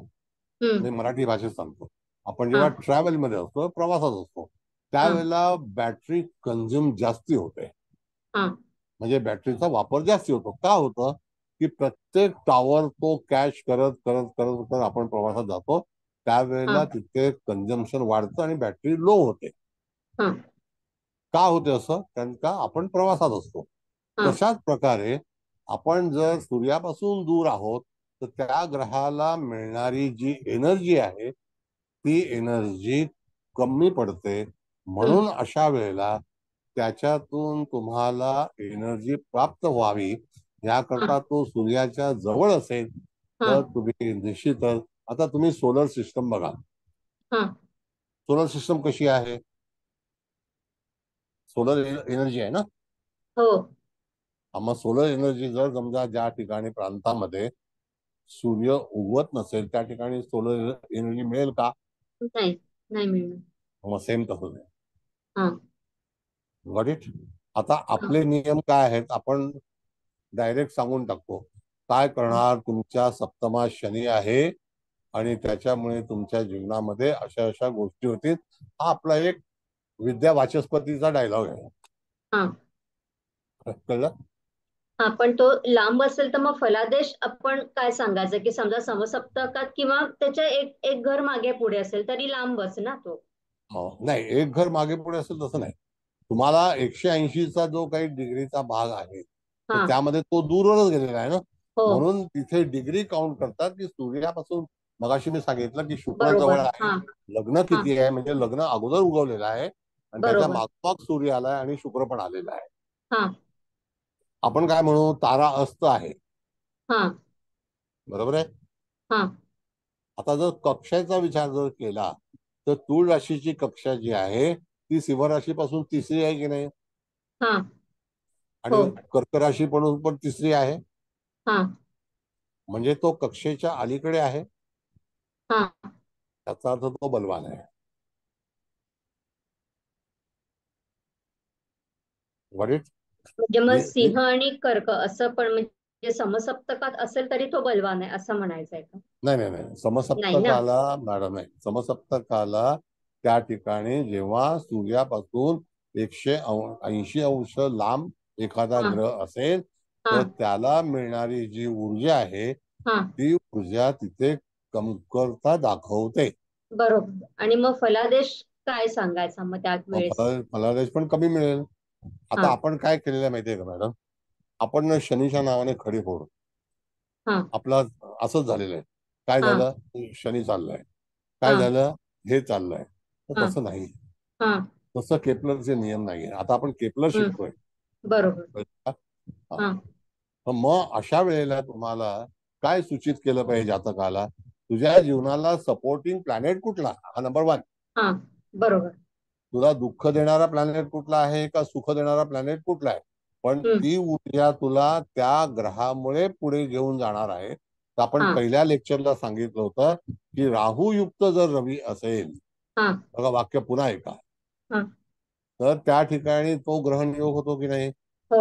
म्हणजे मराठी भाषेत सांगतो, आपण जेव्हा ट्रॅव्हल मध्ये असतो, प्रवासात असतो, त्यावेळेला बॅटरी कंझ्युम जास्ती होते. म्हणजे बॅटरीचा वापर जास्ती होतो. का होतं की प्रत्येक टॉवर तो कॅच करत करत करत करत आपण प्रवासात जातो, त्यावेळेला तिथे कंझम्पशन वाढतं आणि बॅटरी लो होते. का होते असं? कारण का आपण प्रवासात असतो. तशाच प्रकारे आपण जर सूर्यापासून दूर आहोत तर त्या ग्रहाला मिळणारी जी एनर्जी आहे ती एनर्जी कमी पडते. म्हणून अशा वेळेला त्याच्यातून तुम्हाला एनर्जी प्राप्त व्हावी याकरता तो सूर्याच्या जवळ असेल हा तर तुम्ही निश्चितच आता तुम्ही सोलर सिस्टम बघा. हा सोलर सिस्टम कशी आहे? सोलर एनर्जी आहे ना. हो मग सोलर एनर्जी जर समजा ज्या ठिकाणी प्रांतामध्ये सूर्य उगवत नसेल त्या ठिकाणी सोलर एनर्जी मिळेल का? नाही नाही मिळणार. मग सेम तसंच आहे. हा गॉट इट. आता हा आपले नियम काय आहेत आपण डायरेक्ट सांगून टाकतो. काय करणार, तुमच्या सप्तमात शनी आहे आणि त्याच्यामुळे तुमच्या जीवनामध्ये अशा अशा गोष्टी होतील. हा आपला एक विद्या वाचस्पतीचा डायलॉग आहे. हा कळलं? हा पण तो लांब असेल तर मग फलादेश आपण काय सांगायचं की समजा समसप्तकात किंवा त्याच्या एक घर मागे पुढे असेल तरी लांबच ना तो. हो, नाही एक घर मागे पुढे असेल तसं नाही. तुम्हाला 180चा जो काही डिग्रीचा भाग आहे तर हा त्यामध्ये तो दूरवरच गेलेला आहे ना. हो म्हणून तिथे डिग्री काउंट करतात की सूर्यापासून. मगाशी मी सांगितलं की शुक्र जवळ बरोबर आहे, हा लग्न हा किती आहे म्हणजे लग्न अगोदर उगवलेलं आहे आणि त्याच्या बरोबर मागोमाग सूर्य आलाय आणि शुक्र पण आलेला आहे. हा आपण काय म्हणू, तारा अस्त आहे. हा बरोबर आहे. हा आता जर कक्षाचा विचार जर केला तर तुळ राशीची कक्षा जी आहे ती सिंह राशीपासून तिसरी आहे की नाही, हा आणि हो कर्क राशी पण तिसरी आहे. हा म्हणजे तो कक्षेच्या अलीकडे आहे. हा त्याचा अर्थ तो बलवान आहे. Got it? म्हणजे मग सिंह आणि कर्क असं पण म्हणजे समसप्तकात असेल तरी तो बलवान आहे असं म्हणायचंय का? नाही नाही नाही, नाही ना समसप्तकाला मॅडम नाही. समसप्तकाला त्या ठिकाणी जेव्हा सूर्यापासून 180 अंश लांब एखादा हा ग्रह असेल हा तर त्याला मिळणारी जी ऊर्जा आहे हा ती ऊर्जा तिथे कमतरता दाखवते. बरोबर. आणि मग फलादेश काय सांगायचा मग त्या वेळेस? फलादेश पण कमी मिळेल. हा आता आपण काय केलेलं आहे माहितीये का मॅडम, आपण शनीच्या नावाने खडी फोडू. हा आपला असंच झालेलं आहे. काय हा झालं, शनी चाललाय, काय हा झालं, हे चाललंय. तर हा तसं नाही. हा तसं केपलरचे नियम नाहीये. आता आपण केपलर हम्म शिकतोय. बरोबर हा. हा तर मग अशा वेळेला तुम्हाला काय सूचित केलं पाहिजे जातकाला, तुझ्या जीवनाला सपोर्टिंग प्लॅनेट कुठला, हा नंबर 1. हा बरोबर तुला दुःख देणारा प्लॅनेट कुठला आहे का सुख देणारा प्लॅनेट कुठला आहे. पण हम्म ती ऊर्जा तुला त्या ग्रहामुळे पुढे घेऊन जाणार आहे. तर आपण हा पहिल्या लेक्चरला सांगितलं होतं की राहूयुक्त जर रवी असेल, हा बघा वाक्य पुन्हा ऐका, हा तर त्या ठिकाणी तो ग्रहण योग होतो की नाही. हो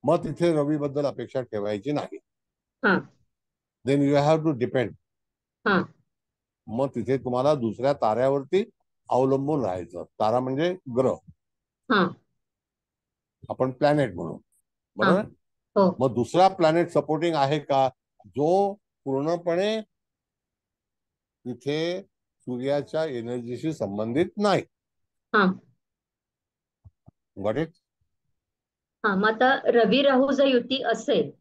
मग तिथे रवी बद्दल अपेक्षा ठेवायची नाही. हा then you have to depend. हा मग तिथे तुम्हाला दुसऱ्या ताऱ्यावरती अवलंबून राहायचं. तारा म्हणजे ग्रह, हा आपण प्लॅनेट म्हणू. हा बरोबर. हो मग दुसरा प्लॅनेट सपोर्टिंग आहे का, जो पूर्णपणे तिथे सूर्याच्या एनर्जीशी संबंधित नाही. हा गॉट इट. हा मग आता रवी राहू जर युती असेल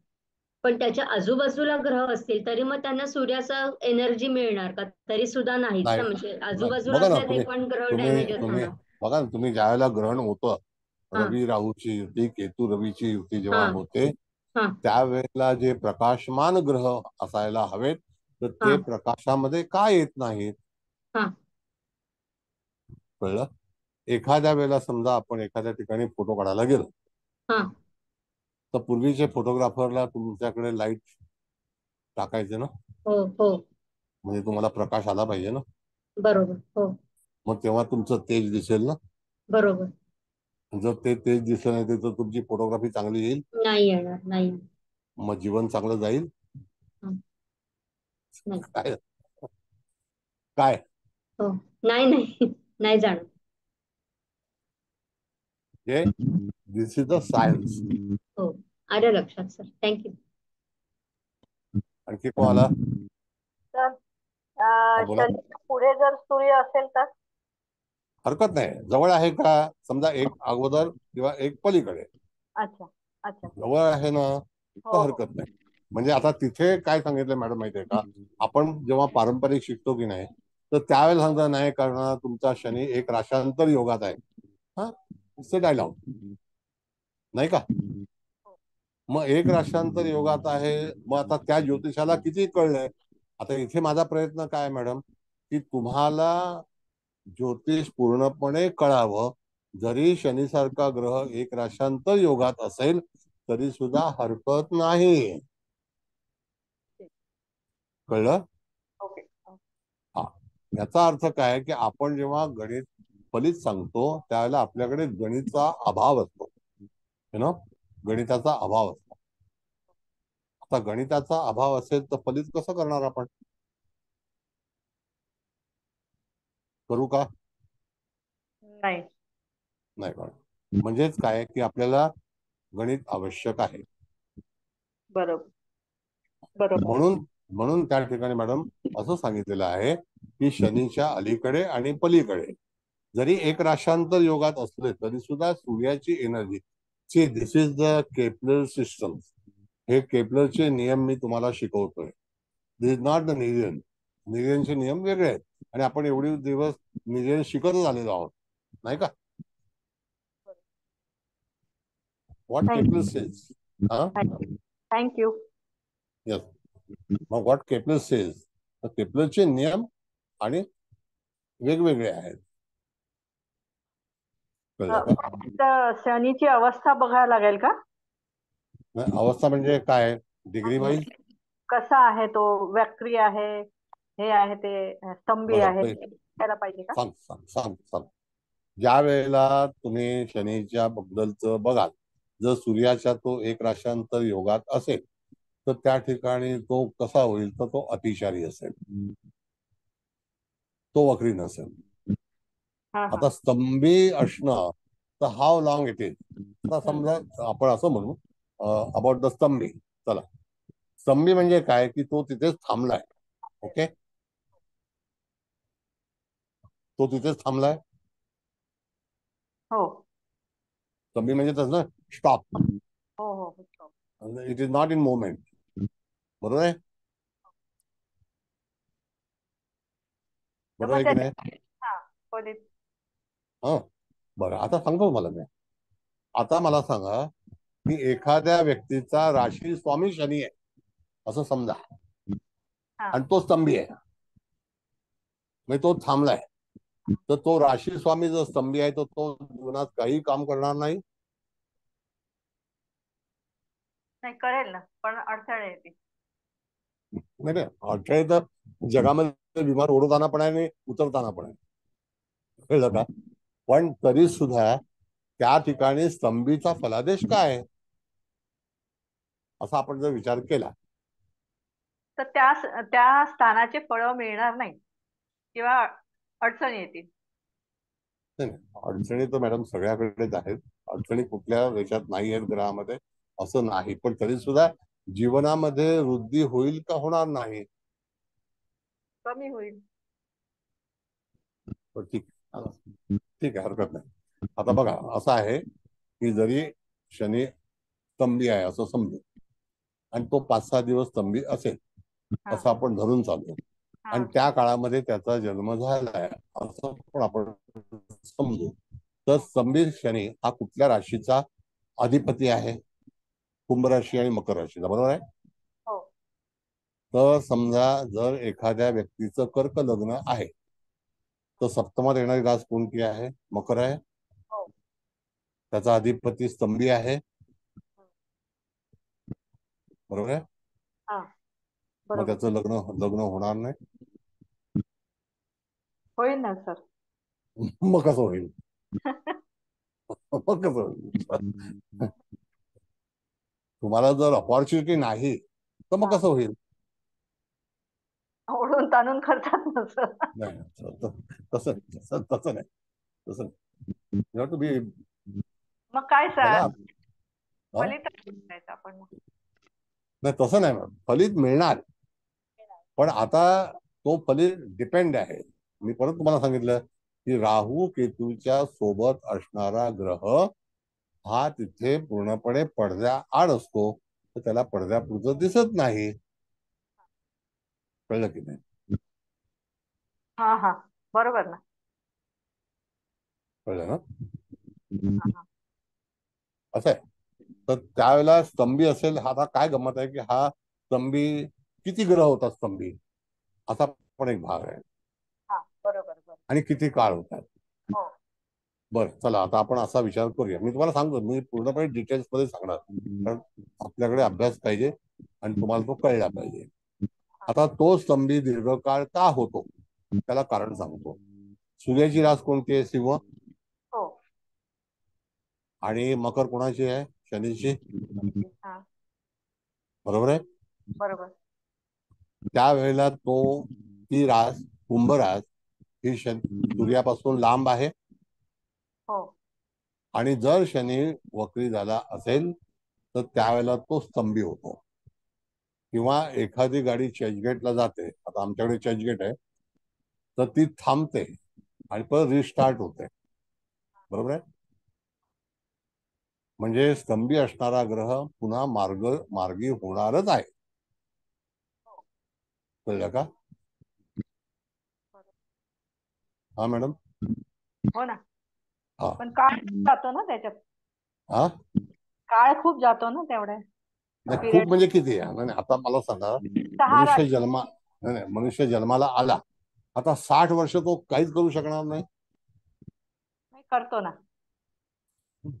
पण त्याच्या आजूबाजूला ग्रह असतील तरी मग त्यांना सूर्याचा एनर्जी मिळणार का? तरी सुद्धा नाहीच नाही ना, म्हणजे नाही. आजूबाजूला बघा ना असले ते तुम्ही पण ग्रह तुम्ही डॅमेजच तुम्ही होणार. बघा ना, तुम्ही ज्या वेळेला ग्रहण होतं, हा रवी राहूची युती, केतू रवीची युती हा जेव्हा होते हा त्यावेळेला जे प्रकाशमान ग्रह असायला हवेत तर हा ते प्रकाशामध्ये का येत नाहीत. हा कळलं. एखाद्या वेळेला समजा आपण एखाद्या ठिकाणी फोटो काढायला गेलो हा तर पूर्वीचे फोटोग्राफरला तुमच्याकडे लाईट टाकायचे ना, हो हो म्हणजे तुम्हाला प्रकाश आला पाहिजे ना. बरोबर हो मग तेव्हा तुमचं तेज दिसेल ना. बरोबर जर ते तेज दिसलं नाही तर तुमची फोटोग्राफी चांगली येईल, नाही येणार नाही. मग जीवन चांगलं जाईल. हा, नाही काय काय हो नाही नाही नाही जाणार. दिस इज द सायन्स. हो आलं लक्षात सर, थँक्यू. आणखी कोणाला तर बोला. शनीच्या पुढे जर सूर्य असेल तर हरकत नाही. जवळ आहे का, समजा एक अगोदर किंवा एक पलीकडे अच्छा अच्छा जवळ आहे ना तर हो हो हरकत नाही. म्हणजे आता तिथे काय सांगितलं मॅडम माहितीये का, आपण जेव्हा पारंपरिक शिकतो की नाही तर त्यावेळेला सांगता नाही करणार तुमचा शनी एक राशांतर योगात आहे. हा, डायलॉग नाही का. मग एक राशांतर योगात आहे, मग आता त्या ज्योतिषाला किती कळलंय? आता इथे माझा प्रयत्न काय मॅडम, की तुम्हाला ज्योतिष पूर्णपणे कळावं. जरी शनीसारखा ग्रह एक राशांतर योगात असेल तरी सुद्धा हरकत नाही. कळलं? ओके. हा. याचा अर्थ काय की आपण जेव्हा गणित फलित सांगतो त्यावेळेला आपल्याकडे गणिताचा अभाव असतो, गणिताचा अभाव असतो. आता गणिताचा अभाव असेल तर फलित कसं करणार आपण? करू का? नाही. नाही मॅडम. म्हणजेच काय की आपल्याला गणित आवश्यक आहे. बरोबर बरोबर. म्हणून म्हणून त्या ठिकाणी मॅडम असं सांगितलेलं आहे की शनीच्या अलीकडे आणि पलीकडे जरी एक राशांतर योगात असले तरी सुद्धा सूर्याची energy see this is the Kepler system. हे केपलरचे नियम मी तुम्हाला शिकवतोय. दिस इज नॉट द न्यूटन. न्यूटनचे नियम वेगळे आहेत आणि आपण एवढे दिवस न्यूटन शिकतच आलेलो आहोत, नाही का? What Kepler says. Thank you. Yes. मग व्हॉट केपलर सेज, तर केपलरचे नियम आणि वेगवेगळे आहेत. कळलं का? फक्त शनीची अवस्था बघायला लागेल का? अवस्था म्हणजे काय? डिग्री वाईज कसा आहे तो? वक्री आहे, हे आहे ते स्तंभी आहे, त्याला पाहिजे का? सांग सांग सांग सांग. ज्या वेळेला तुम्ही शनीच्या बद्दलच बघाल, जर सूर्याच्या तो एक राशांतर योगात असेल तर त्या ठिकाणी तो कसा होईल, तर तो अतिचारी असेल, तो वक्री नसेल. आता स्तंभी असणं तर हाव लॉंग इट इज. आता समजा आपण असं म्हणू अबाउट द स्तंभी. चला, स्तंभी म्हणजे काय की तो तिथेच थांबलाय. ओके, तो तिथेच थांबलाय. हो स्तंभी म्हणजे तसं स्टॉप. हो हो. It is not in movement. बरोबर आहे? बरोबर आहे की नाही? हा, बरं. आता सांगतो मला मी. आता मला सांगा की एखाद्या व्यक्तीचा राशी स्वामी शनी आहे असं समजा, आणि तो स्तंभी आहे, म्हणजे तो थांबलाय. तर तो राशी स्वामी जर स्तंभी आहे तर तो जीवनात काही काम करणार नाही. नाही करेल ना, पण अडथळे येते. नाही नाही, अडथळे तर जगामध्ये विमान उडवताना पण आहे आणि उतरताना पण आहे. कळलं का? पण तरी सुद्धा त्या ठिकाणी स्तंभीचा फलादेश काय आहे असा आपण जर विचार केला तर त्या स्थानाचे फळ मिळणार नाही किंवा अडचणी येतील. नाही नाही, अडचणी तर मॅडम सगळ्याकडेच आहेत. अडचणी कुठल्या देशात नाही आहेत ग्रहामध्ये असं नाही, पण तरी सुद्धा जीवनामध्ये वृद्धी होईल का होणार नाही? कमी होईल. ठीक ठीक आहे, हरकत नाही. आता बघा असं आहे की जरी शनी स्तंभी आहे असं समजू आणि तो 5-6 दिवस स्तंभी असेल असं आपण धरून चालू, आणि त्या काळामध्ये त्याचा जन्म झालाय असं पण आपण समजू, तर स्तंभी शनी हा कुठल्या राशीचा अधिपती आहे? कुंभ राशी आणि मकर राशीचा. बरोबर आहे? हो. तर समजा जर एखाद्या व्यक्तीचं कर्क लग्न आहे तर सप्तमात येणारी रास कोणती आहे? मकर आहे. हो. त्याचा अधिपती स्तंभी आहे. बरोबर आहे? मग त्याचं लग्न होणार नाही? होईल ना सर. मग कसं होईल? मग कसं होईल? तुम्हाला जर अपॉर्च्युनिटी नाही तर मग कसं होईल? ओढून ताणून करतात ना सर. नाही, तसं नाही, तसं नाही. To be. मग काय सर, हा? आपण नाही तसं नाही मॅम, फलित मिळणार, पण आता तो फलित डिपेंड आहे. मी परत तुम्हाला सांगितलं की राहू केतूच्या सोबत असणारा ग्रह हा तिथे पूर्णपणे पडद्या आड असतो, तर त्याला पडद्यापुढचं दिसत नाही. कळलं की नाही? हा बरोबर ना. कळलं ना? असं आहे. तर त्यावेळेला स्तंभी असेल. आता काय गमत आहे की हा स्तंभी किती ग्रह होतात स्तंभी, असा पण एक भाग आहे. हा बरोबर बरोबर. आणि किती काळ होतात. हो बरं, चला आता आपण असा विचार करूया. मी तुम्हाला सांगतो, मी पूर्णपणे डिटेल्स मध्ये सांगणार, कारण आपल्याकडे अभ्यास पाहिजे आणि तुम्हाला तो कळला पाहिजे. आता तो स्तंभी दीर्घकाळ का होतो त्याला कारण सांगतो. सूर्याची रास कोणती आहे? सिंह. हो. आणि मकर कोणाची आहे? शनीची. हा बरोबर आहे. बरोबर. त्यावेळेला ती रास, कुंभ रास, ही सूर्यापासून लांब आहे. हो आणि जर शनी वक्री झाला असेल तर त्यावेळेला तो स्तंभी होतो. किंवा एखादी गाडी चर्चगेटला जाते, आता आमच्याकडे चर्चगेट आहे, तर ती थांबते आणि परत रिस्टार्ट होते. बरोबर आहे. म्हणजे स्तंभी असणारा ग्रह पुन्हा मार्गी होणारच आहे. कळलं का? हा मॅडम. हो ना. हा पण काळ जातो ना त्याच्यात, हा काळ खूप जातो ना तेवढ्या नाही, खूप पिरियड. म्हणजे किती आहे? नाही, आता मला सांगा, 6 राशी. मनुष्य जन्माला आला, आता 60 वर्ष तो काहीच करू शकणार नाही. करतो ना.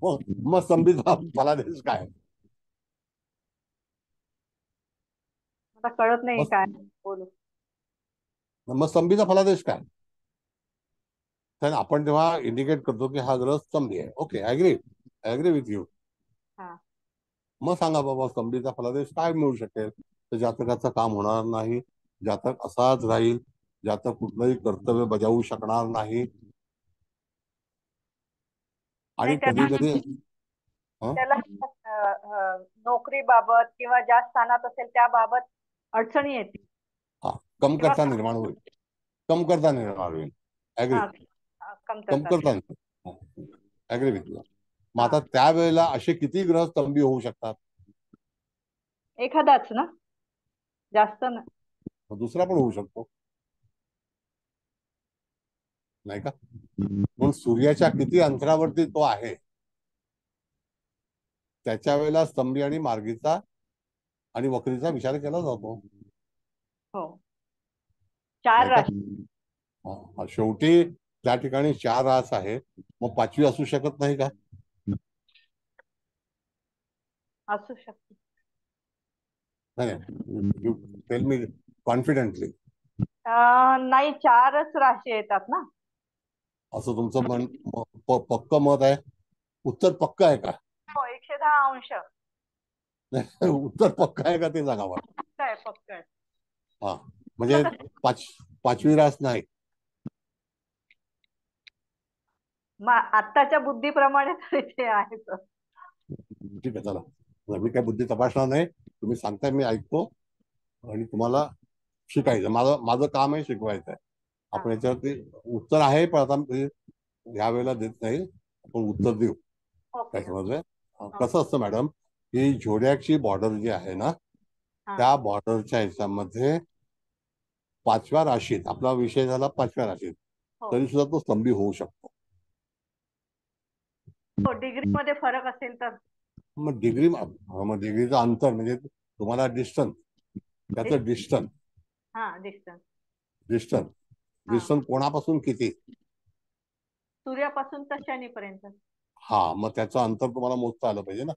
मग स्तंभीचा फलादेश काय? आता कळत नाही मग काय बोलू. मग स्तंभीचा फलादेश काय? तर आपण तेव्हा इंडिकेट करतो की हा ग्रह स्तंभी आहे. Okay, I agree with you. हा मग सांगा बाबा, स्तंभीचा फलादेश काय मिळू शकेल? तर जातकाचं काम होणार नाही, जातक असाच राहील, जातक कुठलंही कर्तव्य बजावू शकणार नाही. आणि नाही कधी कधी त्याला नोकरी बाबत किंवा ज्या स्थानात असेल त्याबाबत अडचणी येतील. कमतरता निर्माण होईल. कमतरता निर्माण होईल. ऍग्री. कमतरता. Agree with you. मग आता त्यावेळेला असे किती ग्रह स्तंभी होऊ शकतात? एखादाच ना, जास्त ना. दुसरा पण होऊ शकतो, नाही का? पण सूर्याच्या किती अंतरावरती तो आहे त्याच्या वेळेला स्तंभी आणि मार्गीचा आणि वक्रीचा विचार केला जातो. हो 4 राशी. शेवटी त्या ठिकाणी 4 रास आहे, मग 5वी असू शकत नाही का? असू शकते. नाही, टेल मी कॉन्फिडेंटली. नाही 4च राशी येतात ना. असं तुमचं पक्क मत आहे? उत्तर पक्क आहे का? हो 110 अंश. उत्तर पक्क आहे का ते सांगा मला. पक्क आहे, पक्क आहे. हा, म्हणजे 5वी रास नाही. आत्ताच्या बुद्धीप्रमाणे तरी ते आहे. ठीक आहे, चला, मी काय बुद्धी तपासणार नाही. तुम्ही सांगताय, मी ऐकतो आणि तुम्हाला शिकायचं. माझं काम आहे शिकवायचं आहे. आपण याच्यावरती उत्तर आहे, पण आता ह्या वेळेला देत नाही, आपण उत्तर देऊ. काय समजलंय? कसं असतं मॅडम, की झोडॅकची बॉर्डर जी आहे ना, त्या बॉर्डरच्या ह्याच्यामध्ये 5व्या राशीत, आपला विषय झाला 5व्या राशीत, तरी सुद्धा तो स्तंभी होऊ शकतो. डिग्री मध्ये फरक असेल तर मग डिग्रीचं अंतर म्हणजे तुम्हाला डिस्टन्स, त्याचं डिस्टन्स कोणापासून किती? सूर्यापासून तर शनीपर्यंत. हा, मग त्याचं अंतर तुम्हाला मोजता आलं पाहिजे ना.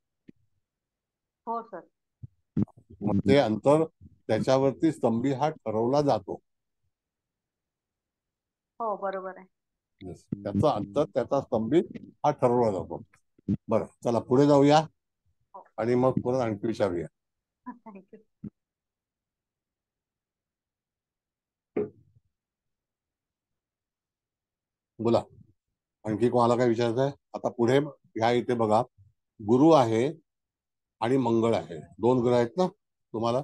हो सर. मग ते अंतर त्याच्यावरती स्तंभी हा ठरवला जातो. हो बरोबर आहे. त्याचा अंतर, त्याचा स्तंभी हा ठरवला जातो. बरं, चला पुढे जाऊया आणि मग परत आणखी विचारूया. थँक्यू. बोला, आणखी कोणाला काय विचारायचं आहे? आता पुढे ह्या इथे बघा, गुरु आहे आणि मंगळ आहे. 2 ग्रह आहेत ना तुम्हाला?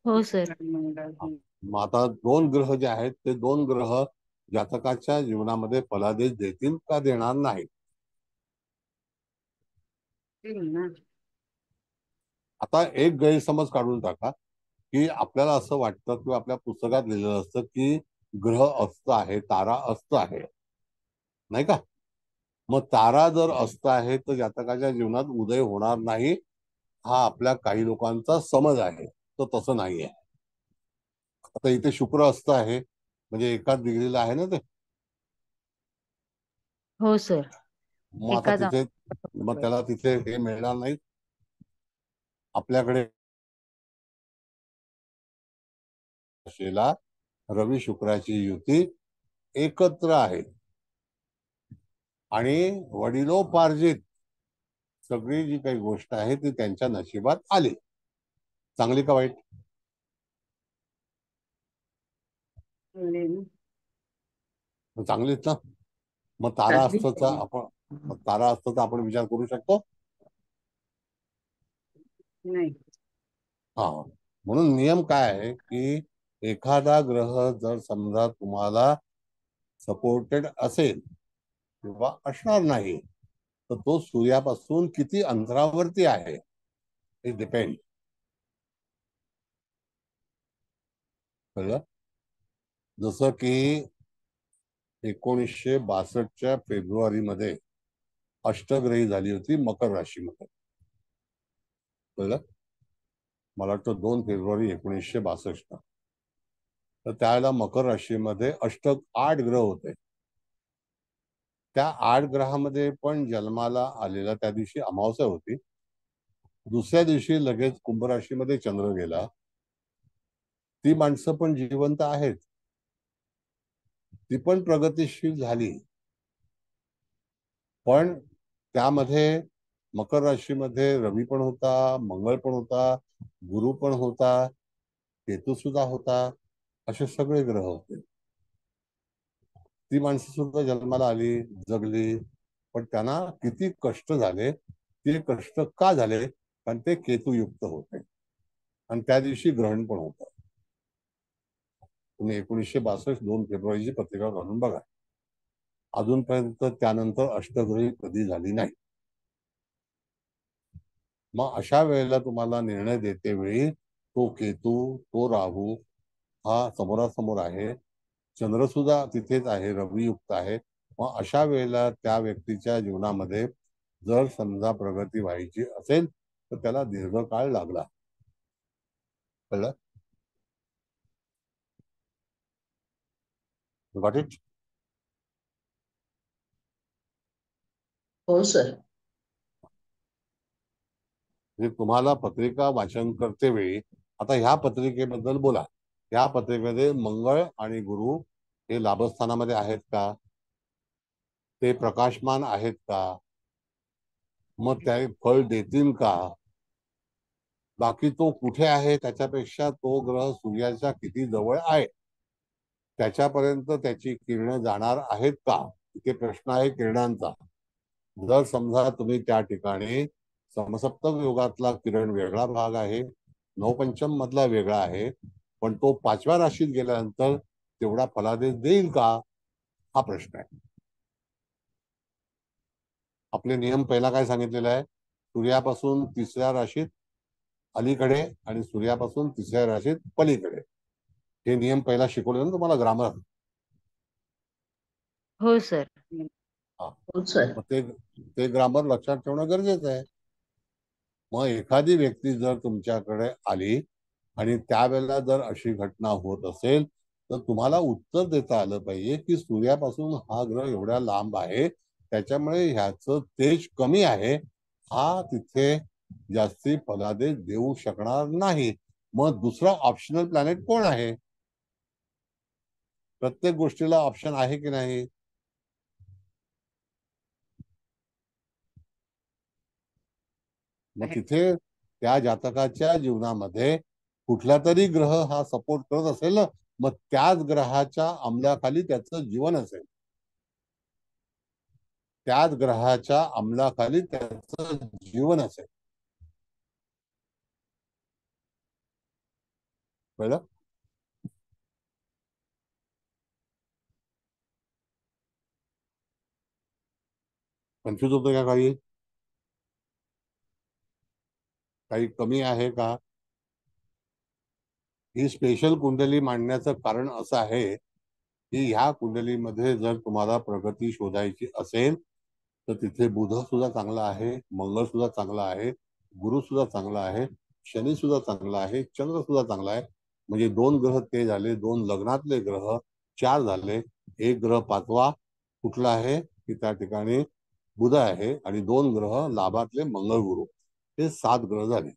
हो सर. मग आता 2 ग्रह जे आहेत, ते 2 ग्रह जातकाच्या जीवनामध्ये फलादेश देतील का देणार नाही? आता एक गैरसमज काढून टाका, की आपल्याला असं वाटतं किंवा आपल्या पुस्तकात लिहिलेलं असतं की ग्रह अस्त आहे, तारा अस्त आहे, नाही का? मग तारा जर अस्त आहे तर जातकाच्या जीवनात उदय होणार नाही, हा आपल्या काही लोकांचा समज आहे. तर तसं नाहीये. आता इथे शुक्र अस्त आहे म्हणजे एकाच डिग्रीला आहे ना ते. हो सर. मग आता एकाच तिथे मग त्याला तिथे हे मिळणार नाही. आपल्याकडे राशीला रवी शुक्राची युती एकत्र आहे आणि वडिलोपार्जित सगळी जी काही गोष्ट आहे ती त्यांच्या नशिबात आली. चांगली का वाईट? चांगलीच ना. मग तारा असताचा आपण विचार करू शकतो नाही. हा. म्हणून नियम काय आहे की एखादा ग्रह जर समजा तुम्हाला सपोर्टेड असेल किंवा असणार नाही तर तो सूर्यापासून किती अंतरावरती आहे इट डिपेंड. कळलं? जसं की 1962च्या फेब्रुवारीमध्ये अष्टग्रही झाली होती मकर राशीमध्ये. कळलं? मला वाटतं 2 फेब्रुवारी 1962. तर त्यावेळेला मकर राशीमध्ये 8 ग्रह होते. त्या 8 ग्रहामध्ये पण जन्माला आलेला त्या दिवशी अमावस्या होती. दुसऱ्या दिवशी लगेच कुंभ राशीमध्ये चंद्र गेला. ती माणसं पण जिवंत आहेत, ती पण प्रगतिशील झाली. पण त्यामध्ये मकर राशीमध्ये रवी पण होता, मंगळ पण होता, गुरु पण होता, केतू सुद्धा होता, असे सगळे ग्रह होते. ती माणसं सुद्धा जन्माला आली, जगली. पण त्यांना किती कष्ट झाले. ते कष्ट का झाले? कारण ते केतुयुक्त होते आणि त्या दिवशी ग्रहण पण होतं. तुम्ही 1962 2 फेब्रुवारीची पत्रिका काढून बघा. अजूनपर्यंत त्यानंतर अष्टग्रही कधी झाली नाही. मग अशा वेळेला तुम्हाला निर्णय देते वेळी तो केतू, तो राहू हा समोरासमोर आहे. चंद्र सुद्धा तिथेच आहे, रवियुक्त आहे. मग अशा वेळेला त्या व्यक्तीच्या जीवनामध्ये जर समजा प्रगती व्हायची असेल तर त्याला दीर्घकाळ लागला. कळलं? Got it? हो सर. म्हणजे तुम्हाला पत्रिका वाचन करते वेळी आता ह्या पत्रिकेबद्दल बोला. ह्या पत्रिकेमध्ये मंगळ आणि गुरु हे लाभस्थानामध्ये आहेत का? ते प्रकाशमान आहेत का? मग त्या फळ देतील का? बाकी तो कुठे आहे त्याच्यापेक्षा तो ग्रह सूर्याच्या किती जवळ आहे त्याच्यापर्यंत त्याची किरण जाणार आहेत का? इथे प्रश्न आहे किरणांचा. जर समजा तुम्ही त्या ठिकाणी समसप्तक योगातला किरण वेगळा भाग आहे, नवपंचम मधला वेगळा आहे, पण तो 5व्या राशीत गेल्यानंतर तेवढा फलादेश देईल का? हा प्रश्न आहे. आपले नियम पहिला काय सांगितलेला आहे? सूर्यापासून 3ऱ्या राशीत अलीकडे आणि सूर्यापासून 3ऱ्या राशीत पलीकडे. हे नियम पहिला शिकवले ना तुम्हाला ग्रामर. हो सर. हो सर. मग ते ग्रामर लक्षात ठेवणं गरजेचं आहे. मग एखादी व्यक्ती जर तुमच्याकडे आली आणि त्यावेळेला जर अशी घटना होत असेल तर तुम्हाला उत्तर देता आलं पाहिजे की सूर्यापासून हा ग्रह एवढ्या लांब आहे, त्याच्यामुळे ह्याचं तेज कमी आहे, हा तिथे जास्ती फलादेश देऊ शकणार नाही. मग दुसरा ऑप्शनल प्लॅनेट कोण आहे? प्रत्येक गोष्टीला ऑप्शन आहे की नाही? मग तिथे त्या जातकाच्या जीवनामध्ये कुठला तरी ग्रह हा सपोर्ट करत असेल ना, मग त्याच ग्रहाच्या अंमलाखाली त्याचं जीवन असेल, त्याच ग्रहाच्या अंमलाखाली त्याचं जीवन असेल. कळलं? कन्फ्युज होतं का? काही कमी आहे का? ही स्पेशल कुंडली मांडण्याचं कारण असं आहे की ह्या कुंडलीमध्ये जर तुम्हाला प्रगती शोधायची असेल तर तिथे बुध सुद्धा चांगला आहे, मंगळ सुद्धा चांगला आहे, गुरु सुद्धा चांगला आहे, शनी सुद्धा चांगला आहे, चंद्र सुद्धा चांगला आहे. म्हणजे 2 ग्रह ते झाले, 2 लग्नातले ग्रह 4 झाले. एक ग्रह 5वा कुठला आहे की त्या ठिकाणी बुध आहे आणि 2 ग्रह लाभातले मंगळ गुरु, हे 7 ग्रह झाले.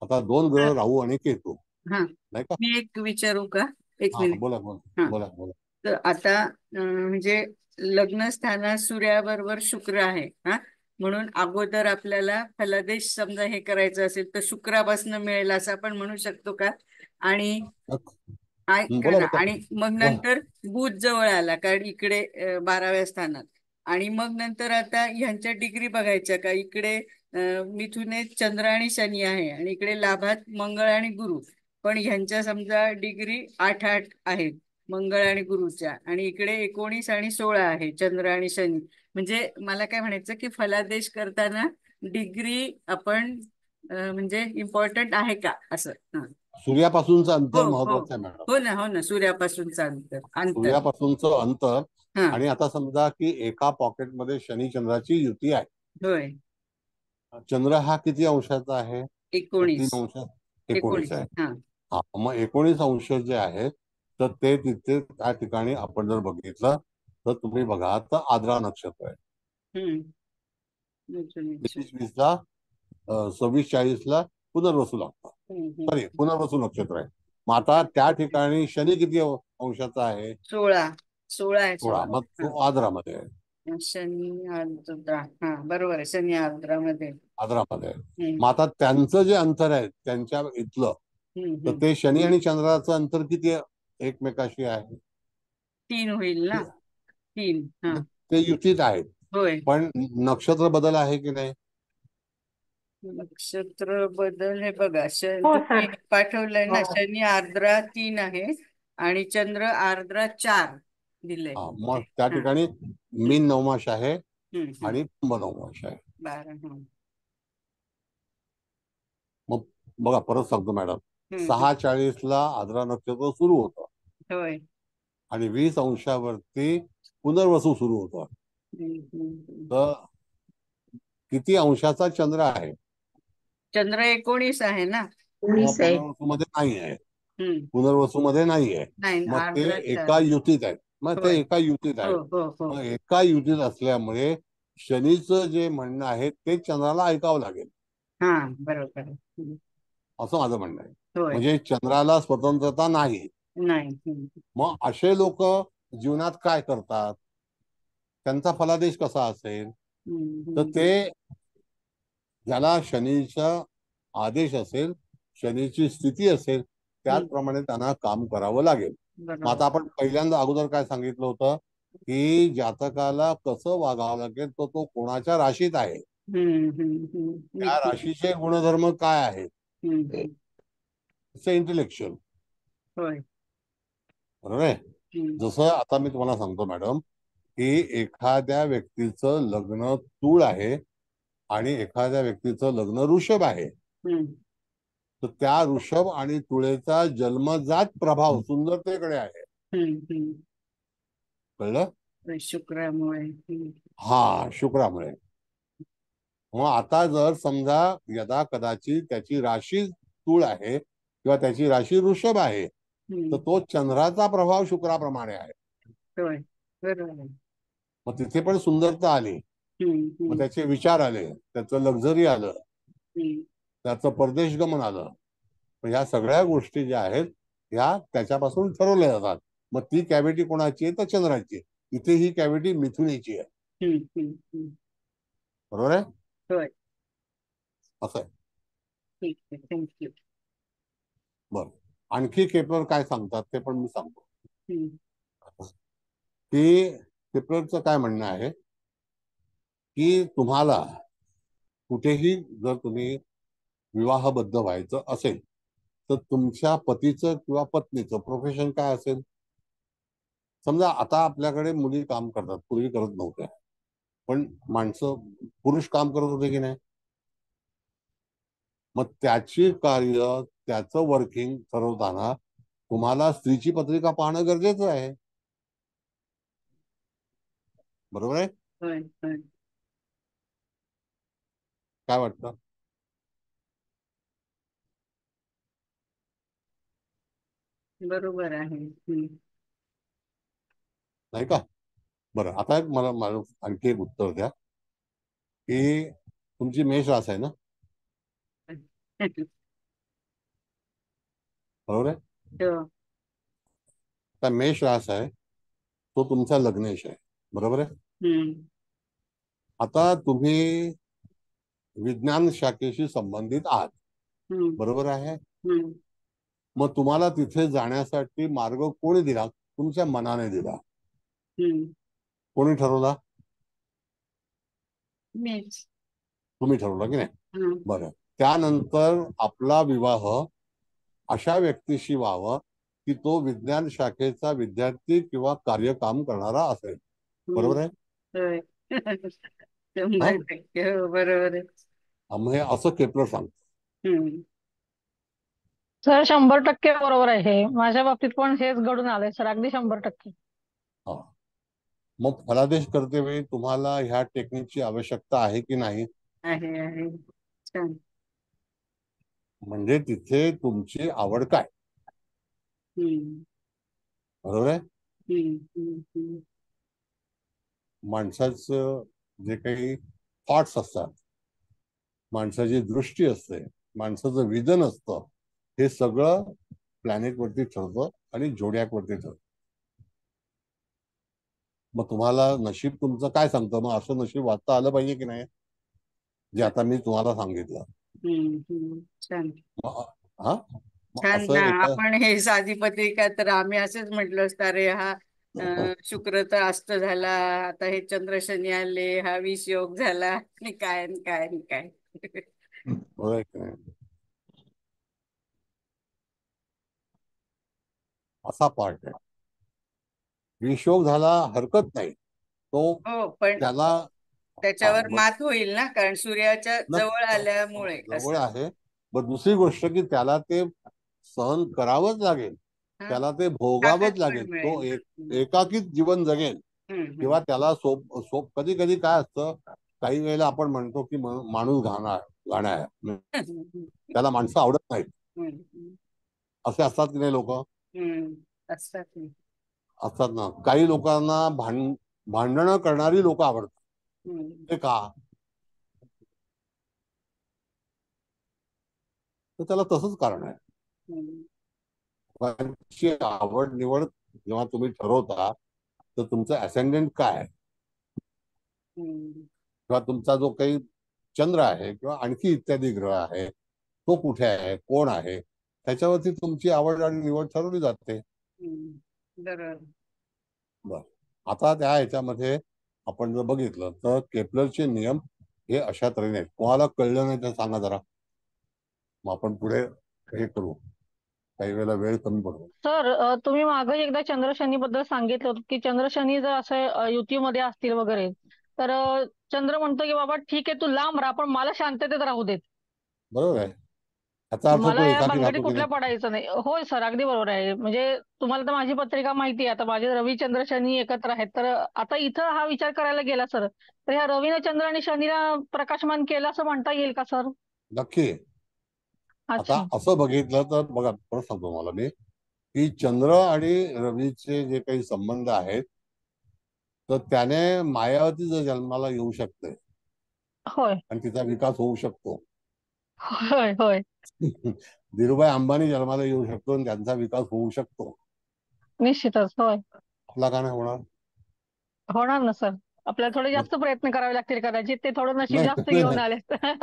आता 2 ग्रह राहू आणि केतू, हा, नाही का? मी एक विचारू का? एक हा, मिनिट. बोला बोला हा, बोला बोला. तर आता म्हणजे लग्न स्थानात सूर्याबरोबर शुक्र आहे. हा, म्हणून अगोदर आपल्याला फलादेश समजा हे करायचं असेल तर शुक्रापासून मिळेल असं आपण म्हणू शकतो का? आणि ऐका बोला ना, बोला आणि मग बोला. नंतर बुध जवळ आला कारण इकडे 12व्या स्थानात, आणि मग नंतर आता ह्यांच्या डिग्री बघायच्या का? इकडे मिथुनेत चंद्र आणि शनी आहे आणि इकडे लाभात मंगळ आणि गुरु, पण ह्यांच्या समजा डिग्री 8-8 आहेत मंगळ आणि गुरुच्या, आणि इकडे 19 आणि 16 आहे चंद्र आणि शनी. म्हणजे मला काय म्हणायचं की फलादेश करताना डिग्री आपण म्हणजे इम्पॉर्टंट आहे का असं? हा. सूर्यापासूनचं हो अंतर हो, महत्वाचं आहे मॅडम. हो ना, हो ना, सूर्यापासूनचं अंतर. सूर्यापासूनचं अंतर. हा, आणि आता समजा की एका पॉकेटमध्ये शनी चंद्राची युती आहे. होय. चंद्र हा किती अंशाचा आहे? 3 19. अंश, 19 आहे. हा. हा, मग 19 अंश जे आहेत तर ते तिथे त्या ठिकाणी आपण जर बघितलं तर तुम्ही बघा तर आद्रा नक्षत्र आहे. हम्म. अच्छा, अच्छा. 23-20ला 26-40ला पुनर्वसू लागतं. हम्म. सॉरी, पुनर्वसू नक्षत्र आहे. मग आता त्या ठिकाणी शनी किती अंशाचा आहे? 16 आहे. 16. 16. मग तो आद्रामध्ये आहे. शनी आर्द्रा. हा, बरोबर आहे, शनी आर्द्रामध्ये. आद्रामध्ये आहे. हम्म. मग आता त्यांचं जे अंतर आहे त्यांच्या इथलं, तर ते शनी आणि चंद्राचं अंतर किती एकमेकाशी आहे? 3 होईल ना? 3. हा, ते युतीत आहेत. होय. पण नक्षत्र बदल आहे की नाही? नक्षत्र बदल हे बघा, हो तुम्ही सर. पाठवलंय ना, हो. शनी आर्द्रा 3 आहे आणि चंद्र आर्द्रा 4 दिले. मग त्या ठिकाणी मीन नवमाश आहे आणि कुंभ नवमाश आहे. 12. मग बघा, परत सांगतो मॅडम, 6:40ला आद्रा नक्षत्र सुरू होतं होय. आणि 20 अंशावरती पुनर्वसू सुरू होतं. तर किती अंशाचा चंद्र आहे? चंद्र 19 आहे ना? 19 आहे. पुनर्वसू मध्ये नाही आहे. हम्म. पुनर्वसू मध्ये नाही आहे. नाही, मग ते आर्द्रा 4. एका युतीत आहेत. मग ते होय. एका युतीत हो आहेत. हो हो. मग एका युतीत असल्यामुळे शनीचं जे म्हणणं आहे ते चंद्राला ऐकावं लागेल, हा, बरोबर आहे. असं माझं म्हणणं आहे. होय. म्हणजे चंद्राला स्वतंत्रता नाही. नाही. मग असे लोक जीवनात काय करतात, त्यांचा फलादेश कसा असेल? तर ते ज्याला शनीचा आदेश असेल, शनीची स्थिती असेल, त्याचप्रमाणे त्यांना काम करावं लागेल. मग आता आपण पहिल्यांदा अगोदर काय सांगितलं होतं की जातकाला कसं वागावं लागेल, तो तो कोणाच्या राशीत आहे, त्या राशीचे गुणधर्म काय आहेत, इंटेलेक्च्युअल. होय. बरोबर आहे. जसं आता मी तुम्हाला सांगतो मॅडम की एखाद्या व्यक्तीचं लग्न तूळ आहे आणि एखाद्या व्यक्तीचं लग्न ऋषभ आहे, तर त्या ऋषभ आणि तुळेचा जन्मजात प्रभाव सुंदरतेकडे आहे. कळलं? शुक्रामुळे. हा, शुक्रामुळे. मग आता जर समजा यदा कदाचित त्याची राशी तूळ आहे किंवा त्याची राशी ऋषभ आहे, तर तो चंद्राचा प्रभाव शुक्राप्रमाणे आहे. होय, बरोबर. मग तिथे पण सुंदरता आली, मग त्याचे विचार आले, त्याचं लक्झरी आलं, त्याचं परदेशगमन आलं. मग ह्या सगळ्या गोष्टी ज्या आहेत ह्या त्याच्यापासून ठरवल्या जातात. मग ती कॅव्हिटी कोणाची आहे? तर चंद्राची. इथे ही कॅव्हिटी मिथुनीची आहे. बरोबर आहे? होय. असं आहे. ठीक आहे, थँक्यू. बरं, आणखी केपलर काय सांगतात ते पण मी सांगतो. की केपलरचं काय म्हणणं आहे की तुम्हाला कुठेही जर तुम्ही विवाहबद्ध व्हायचं असेल तर तुमच्या पतीचं किंवा पत्नीचं प्रोफेशन काय असेल? समजा आता आपल्याकडे मुली काम करतात, पूर्वी करत नव्हत्या, पण माणसं पुरुष काम करत होते की नाही? मग त्याची कार्य, त्याचं वर्किंग ठरवताना तुम्हाला स्त्रीची पत्रिका पाहणं गरजेचं आहे. बरोबर आहे? काय वाटतं? बरोबर आहे. नाही का? बरं, आता मला आणखी एक उत्तर द्या की तुमची मेष रास आहे ना, बरोबर आहे? हो. आता मेष रास आहे तो तुमचा लग्नेश आहे, बरोबर आहे? आता तुम्ही विज्ञान शाखेशी संबंधित आहात, बरोबर आहे? मग तुम्हाला तिथे जाण्यासाठी मार्ग कोणी दिला? तुमच्या मनाने दिला. कोणी ठरवला? मीच. तुम्ही ठरवलं की नाही? बरं, त्यानंतर आपला विवाह अशा व्यक्तीशी व्हावा की तो विज्ञान शाखेचा विद्यार्थी किंवा कार्यकाम करणारा असेल, बरोबर आहे? होय. 100% हो, बरोबर आहे. मग हे असं केपलर सांगतो. सर 100% बरोबर आहे. हे माझ्या बाबतीत पण हेच घडून आलंय सर, अगदी 100%. मग फलादेश करते वेळी तुम्हाला ह्या टेक्निकची आवश्यकता आहे की नाही? आहे. छान. म्हणजे तिथे तुमची आवड काय, बरोबर आहे? माणसाचं जे काही थॉट्स असतात, माणसाची दृष्टी असते, माणसाचं विजन असतं, हे सगळं प्लॅनेटवरती ठरतं आणि झोडियाक वरती ठरतं. मग तुम्हाला नशीब तुमचं काय सांगतं? मग असं नशीब वाचता आलं पाहिजे की नाही, जे आता मी तुम्हाला सांगितलं. छान. हा, छान असं ना. एका आपण हे साधी पत्रिका तर आम्ही असंच म्हटलं असतं, अरे हा शुक्र तर अस्त झाला, आता हे चंद्र शनी आले, हा विष योग झाला, आणि काय आणि काय आणि काय. बरोबर की नाही? असा पार्ट आहे. विषयोग झाला हरकत नाही, तो हो, पण त्याला त्याच्यावर मात होईल ना, कारण सूर्याच्या जवळ आल्यामुळे जवळ असं. आहे. पण दुसरी गोष्ट की त्याला ते सहन करावंच लागेल, त्याला ते भोगावंच ताकद लागेल. पण तो मिळेल. एकाकीच जीवन जगेल किंवा त्याला कधी कधी काय असतं, काही वेळेला आपण म्हणतो की माणूस घाण आहे, त्याला माणसं आवडत नाहीत, असे असतात की नाही लोक? असतात ना. काही लोकांना भांडणं करणारी लोक आवडतात. ते का? तर त्याला तसंच कारण आहे. लोकांची आवड निवड जेव्हा तुम्ही ठरवता, तर तुमचं असेंडंट काय आहे, किंवा तुमचा जो काही चंद्र आहे किंवा आणखी इत्यादी ग्रह आहे, तो कुठे आहे, कोण आहे, त्याच्यावरती तुमची आवड आणि निवड ठरवली जाते. बर, आता त्या ह्याच्यामध्ये आपण जर बघितलं तर केपलरचे नियम हे अशा तऱ्हेने आहेत. कोणाला कळलं नाही तर सांगा जरा, मग आपण पुढे हे करू. काही वेळेला वेळ कमी पडतो. सर तुम्ही मागे एकदा चंद्र शनी बद्दल सांगितलं होतं की चंद्र शनी जर असं युतीमध्ये असतील वगैरे, तर चंद्र म्हणतो की बाबा ठीक आहे, तू लांब राहा, पण मला शांततेत राहू देत. बरोबर आहे. याचा अर्थ मला तो या एकाकी भानगडी राहतो की कुठल्या नाही? पडायचं नाही. होय सर, अगदी बरोबर आहे. म्हणजे तुम्हाला तर माझी पत्रिका माहिती आहे. आता माझे रवी चंद्र शनी एकत्र आहेत, तर आता इथं हा विचार करायला गेला सर, तर ह्या रवीनं चंद्र आणि शनीला प्रकाशमान केलं असं म्हणता येईल का सर? नक्की. आता अच्छा. असं बघितलं तर बघा, परत सांगतो मला मी की चंद्र आणि रवीचे जे काही संबंध आहेत, तर त्याने मायावती जर जन्माला येऊ शकते होय आणि तिचा विकास होऊ शकतो. होय होय. धीरूभाई अंबानी जन्माला येऊ शकतो आणि त्यांचा विकास होऊ शकतो. निश्चितच. होय, आपला का नाही होणार? होणार ना सर. आपल्याला थोडे जास्त प्रयत्न करावे लागतील कदाचित, ते थोडं नशीब नाही जास्त नाही घेऊन नाही आले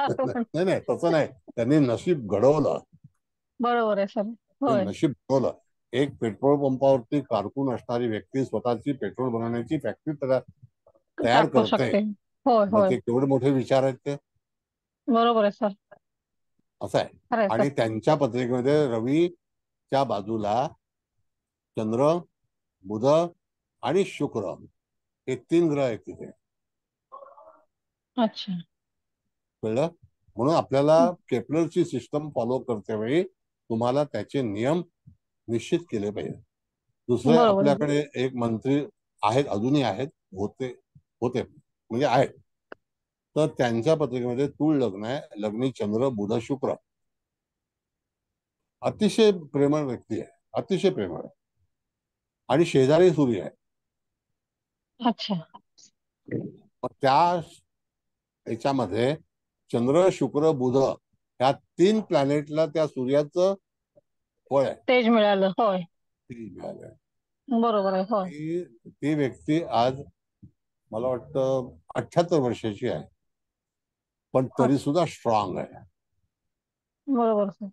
असं पण. नाही नाही, तसं नाही. त्यांनी नशीब घडवलं. बरोबर आहे सर. ते होय. नशीब घडवलं. एक पेट्रोल पंपावरती कारकून असणारी व्यक्ती स्वतःची पेट्रोल बनवण्याची फॅक्टरी तयार टाकू करते. शकते. होय मग होय. ते केवढे मोठे विचार आहेत ते. बरोबर आहे सर. असं आहे. खरंय सर. आणि त्यांच्या पत्रिकेमध्ये रवीच्या बाजूला चंद्र, बुध आणि शुक्र हे 3 ग्रह आहेत तिथे. अच्छा. कळलं? म्हणून आपल्याला केपलरची सिस्टम फॉलो करते वेळी तुम्हाला त्याचे नियम निश्चित केले पाहिजे. दुसरे, बरोबर आहे. आपल्याकडे एक मंत्री आहेत, अजूनही आहेत, होते म्हणजे आहेत, तर त्यांच्या पत्रिकेमध्ये तूळ लग्न आहे, लग्नी चंद्र बुध शुक्र. अतिशय प्रेमळ व्यक्ती आहे, अतिशय प्रेमळ आहे, आणि शेजारी सूर्य आहे. अच्छा. मग त्या याच्यामध्ये चंद्र शुक्र बुध ह्या 3 प्लॅनेटला त्या सूर्याचं फळ आहे, तेज मिळालं. होय, तेज मिळालंय. बरोबर आहे. होय, ती व्यक्ती आज मला वाटतं 78 वर्षाची आहे, पण तरी सुद्धा स्ट्रॉंग आहे. बरोबर सर.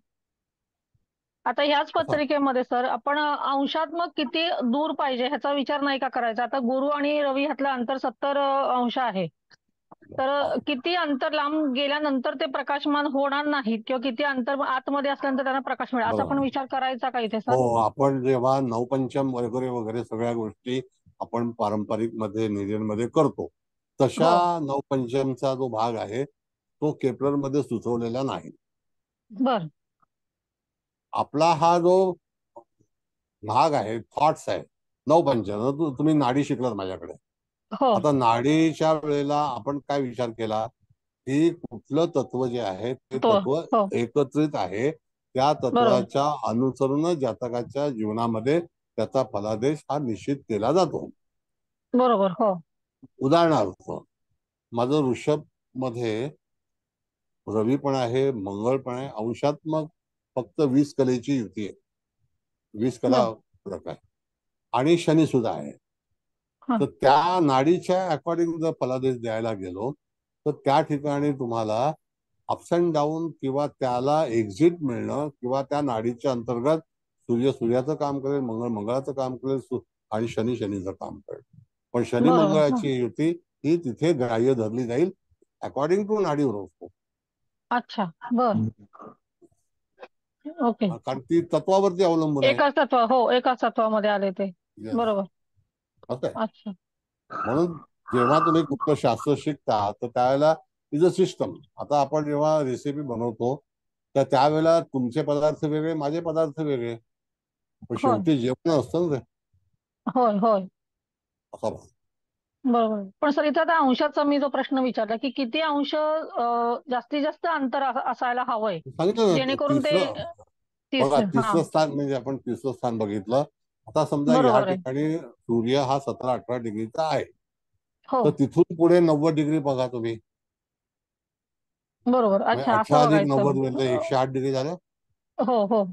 आता ह्याच पत्रिकेमध्ये सर आपण अंशात्मक किती दूर पाहिजे ह्याचा विचार नाही का करायचा? आता गुरु आणि रवी ह्यातलं अंतर 70 अंश आहे. तर किती अंतर लांब गेल्यानंतर ते प्रकाशमान होणार नाहीत किंवा किती अंतर आतमध्ये असल्यानंतर त्यांना प्रकाश मिळेल असा पण विचार करायचा का इथे सर? हो, आपण जेव्हा नवपंचम वगैरे वगैरे सगळ्या गोष्टी आपण पारंपरिक मध्ये निरीमध्ये करतो, तशा नवपंचमचा जो भाग आहे तो केपलर मध्ये सुचवलेला नाही. बर. आपला हा जो भाग आहे, थॉट्स आहे, नवपंचम. तुम्ही नाडी शिकलात माझ्याकडे. आता नाडीच्या वेळेला आपण काय विचार केला की कुठलं तत्व जे आहे ते तत्व एकत्रित आहे, त्या तत्वाच्या अनुसरून जातकाच्या जीवनामध्ये त्याचा फलादेश हा निश्चित केला जातो. बरोबर. हो. उदाहरणार्थ माझं वृषभ मध्ये रवी पण आहे, मंगळ पण आहे, अंशात्मक फक्त 20 कलेची युती आहे, 20 कला फरक आहे, आणि शनी सुद्धा आहे. तर त्या नाडीच्या अकॉर्डिंग जर फलादेश द्यायला गेलो तर त्या ठिकाणी तुम्हाला अप्स अँड डाऊन किंवा त्याला एक्झिट मिळणं, किंवा त्या नाडीच्या अंतर्गत सूर्य सूर्याचं काम करेल, मंगळ मंगळाचं काम करेल, आणि शनी शनीचं काम करेल. पण शनी मंगळाची युती ही तिथे ग्राह्य धरली जाईल अकॉर्डिंग टू नाडी हॉरोस्कोप. अच्छा. बर. ओके. कारण ती तत्वावरती अवलंबून आहे. एकाच तत्व. हो, एकाच तत्वामध्ये आले ते. बरोबर. अच्छा. म्हणून जेव्हा तुम्ही कुठलं शास्त्र शिकता तर त्यावेळेला इज अ सिस्टम. आता आपण जेव्हा रेसिपी बनवतो तर त्यावेळेला तुमचे पदार्थ वेगळे, माझे पदार्थ वेगळे, पण शेवटी जेवण असतं ना ते. होय होय, असं. बरोबर. पण सर इथं आता अंशाचा मी जो प्रश्न विचारला की किती अंश जास्तीत जास्त अंतर असायला हवंय जेणेकरून ते तिसरं स्थान, म्हणजे आपण तिसरं स्थान बघितलं. आता समजा या ठिकाणी सूर्य हा 17-18 डिग्रीचा आहे, तर तिथून पुढे 90 डिग्री बघा तुम्ही. बरोबर. अच्छा, 18+90 म्हणजे 108 डिग्री झालं. हो हो.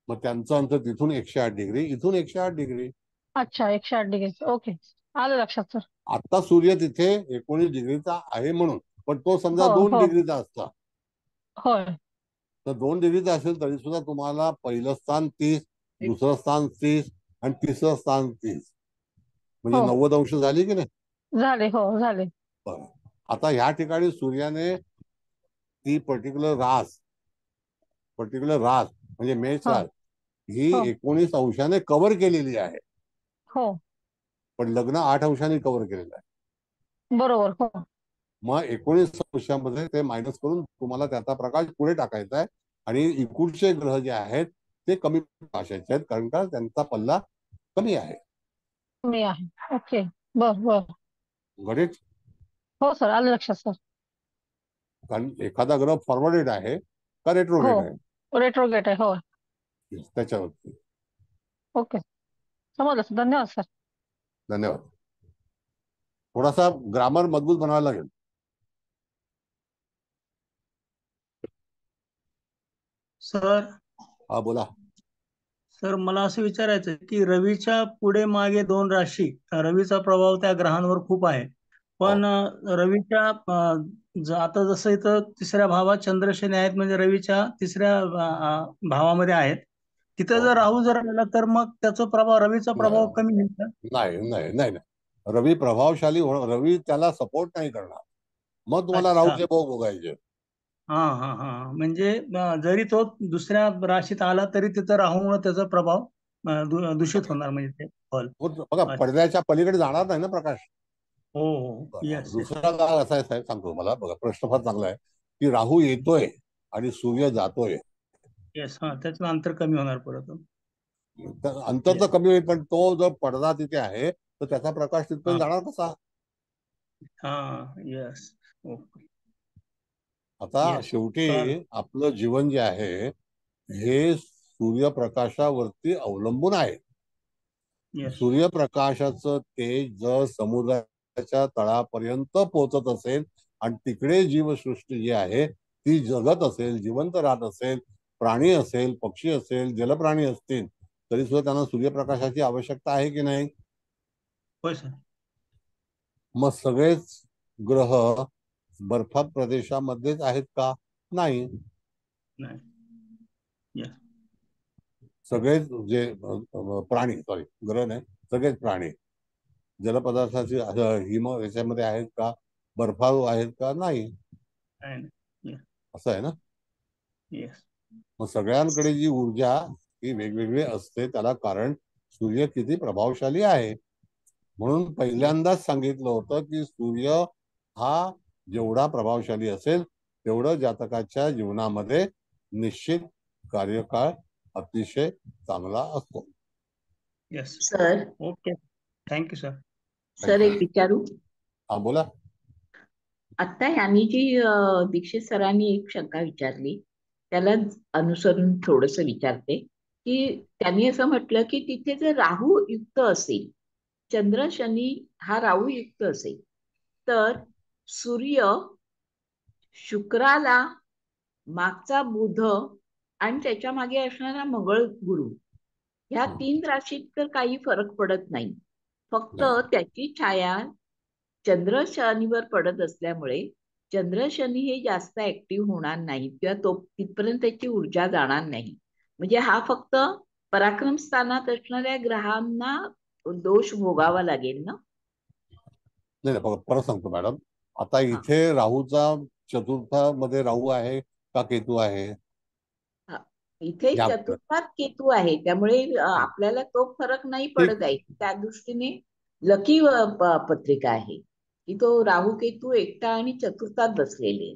मग त्यांचं अंतर तिथून 108 डिग्री, इथून 108 डिग्री. अच्छा, 108 डिग्री. ओके, आलं लक्षात सर. आता सूर्य तिथे 19 डिग्रीचा आहे म्हणून, पण तो समजा 2 डिग्रीचा असता, होय, तर 2 डिग्रीचा असेल तरी सुद्धा तुम्हाला पहिलं स्थान 30, दुसरं स्थान 30 आणि तिसरं स्थान 30, म्हणजे 90 अंश झाली की नाही? झाले. हो, झाले. आता ह्या ठिकाणी सूर्याने ती पर्टिक्युलर रास म्हणजे मेष रास ही 19 अंशाने कव्हर केलेली आहे. हो, पण लग्न 8 अंशाने कव्हर केलेलं आहे. बरोबर. हो. मग 19 अंशामध्ये ते मायनस करून तुम्हाला त्याचा प्रकाश पुढे टाकायचा आहे, आणि इकडचे ग्रह जे आहेत ते कमी प्रकाशाचे आहेत, कारण का त्यांचा पल्ला कमी आहे. कमी आहे. ओके, बर बर. गणित. हो सर, आलं लक्षात सर. कारण एखादा ग्रह फॉरवर्डेड आहे का रेट्रोगेट आहे? रेट्रोगेट आहे. हो, त्याच्यावरती. ओके, समजलं सर. धन्यवाद सर. धन्यवाद. थोडासा ग्रामर मजबूत बनावायला लागेल. सर. हा, बोला सर. मला असं विचारायचं की रवीच्या पुढे मागे 2 राशी, रवीचा प्रभाव त्या ग्रहांवर खूप आहे, पण रवीच्या आता जसं इथं 3ऱ्या भावात चंद्र शनी आहेत, म्हणजे रवीच्या 3ऱ्या भावामध्ये आहेत, तिथं जर राहू जर आला तर मग त्याचा प्रभाव, रवीचा प्रभाव कमी होईल का? नाही नाही नाही. रवी प्रभावशाली, रवी त्याला सपोर्ट नाही करणार, मग तुम्हाला राहूचे भोग भोगायचे. हा हा हा. म्हणजे जरी तो दुसऱ्या राशीत आला तरी तिथं राहून त्याचा प्रभाव दूषित होणार, म्हणजे ते फल. बघा, पडद्याच्या पलीकडे जाणार नाही ना प्रकाश. हो हो. दुसरा भाग असा आहे साहेब, सांगतो मला. बघा, प्रश्न फार चांगला आहे की राहू येतोय आणि सूर्य जातोय. येस. हा, त्याचं अंतर कमी होणार परत. अंतर तर कमी होईल, पण तो जर पडदा तिथे आहे तर त्याचा प्रकाश तिथपर्यंत जाणार कसा? हा. येस. ओके. आता Yes. शेवटी आपलं जीवन जे आहे हे सूर्यप्रकाशावरती अवलंबून आहे. Yes. सूर्यप्रकाशाचं तेज जर समुद्राच्या तळापर्यंत पोहोचत असेल आणि तिकडे जीवसृष्टी जी आहे ती जगत असेल, जिवंत राहत असेल, प्राणी असेल, पक्षी असेल, जलप्राणी असतील, तरी सुद्धा त्यांना सूर्यप्रकाशाची आवश्यकता आहे की नाही? होय सर. मग सगळेच ग्रह बर्फ प्रदेशामध्येच आहेत का? नाही. नाही. Yes. सगळेच जे प्राणी, सॉरी ग्रह नाही, सगळेच प्राणी जलपदार्थाची हिम याच्यामध्ये आहेत का? बर्फाळू आहेत का? नाही. Yes. असं आहे ना. Yes. मग सगळ्यांकडे जी ऊर्जा ही वेगवेगळी असते, त्याला कारण सूर्य किती प्रभावशाली आहे. म्हणून पहिल्यांदाच सांगितलं होतं की सूर्य हा जेवढा प्रभावशाली असेल तेवढं जातकाच्या जीवनामध्ये निश्चित कार्यकाळ अतिशय चांगला असतो. Yes. Sir okay. Thank you sir. Sir एक विचारू. हा बोला. आता ह्यांनी जी दीक्षित सरांनी एक शंका विचारली त्याला अनुसरून थोडस विचारते की त्यांनी असं म्हटलं की तिथे जर राहू युक्त असेल, चंद्र शनी हा राहू युक्त असेल, तर सूर्य शुक्राला, मागचा बुध आणि त्याच्या मागे असणारा मंगळ गुरु ह्या 3 राशीत तर काही फरक पडत नाही. फक्त त्याची छाया चंद्र शनीवर पडत असल्यामुळे चंद्र शनी हे जास्त ऍक्टिव्ह होणार नाही किंवा तो तिथपर्यंत त्याची ऊर्जा जाणार नाही. म्हणजे हा फक्त पराक्रम स्थानात असणाऱ्या ग्रहांना दोष भोगावा लागेल ना? नाही परत सांगतो मॅडम. आता इथे राहूचा चतुर्थामध्ये राहू आहे का केतू आहे? इथे चतुर्थात केतू आहे, त्यामुळे आपल्याला तो फरक नाही पडत आहे. त्या दृष्टीने लकी पत्रिका आहे की तो राहू केतू एकटा आणि चतुर्थात बसलेले.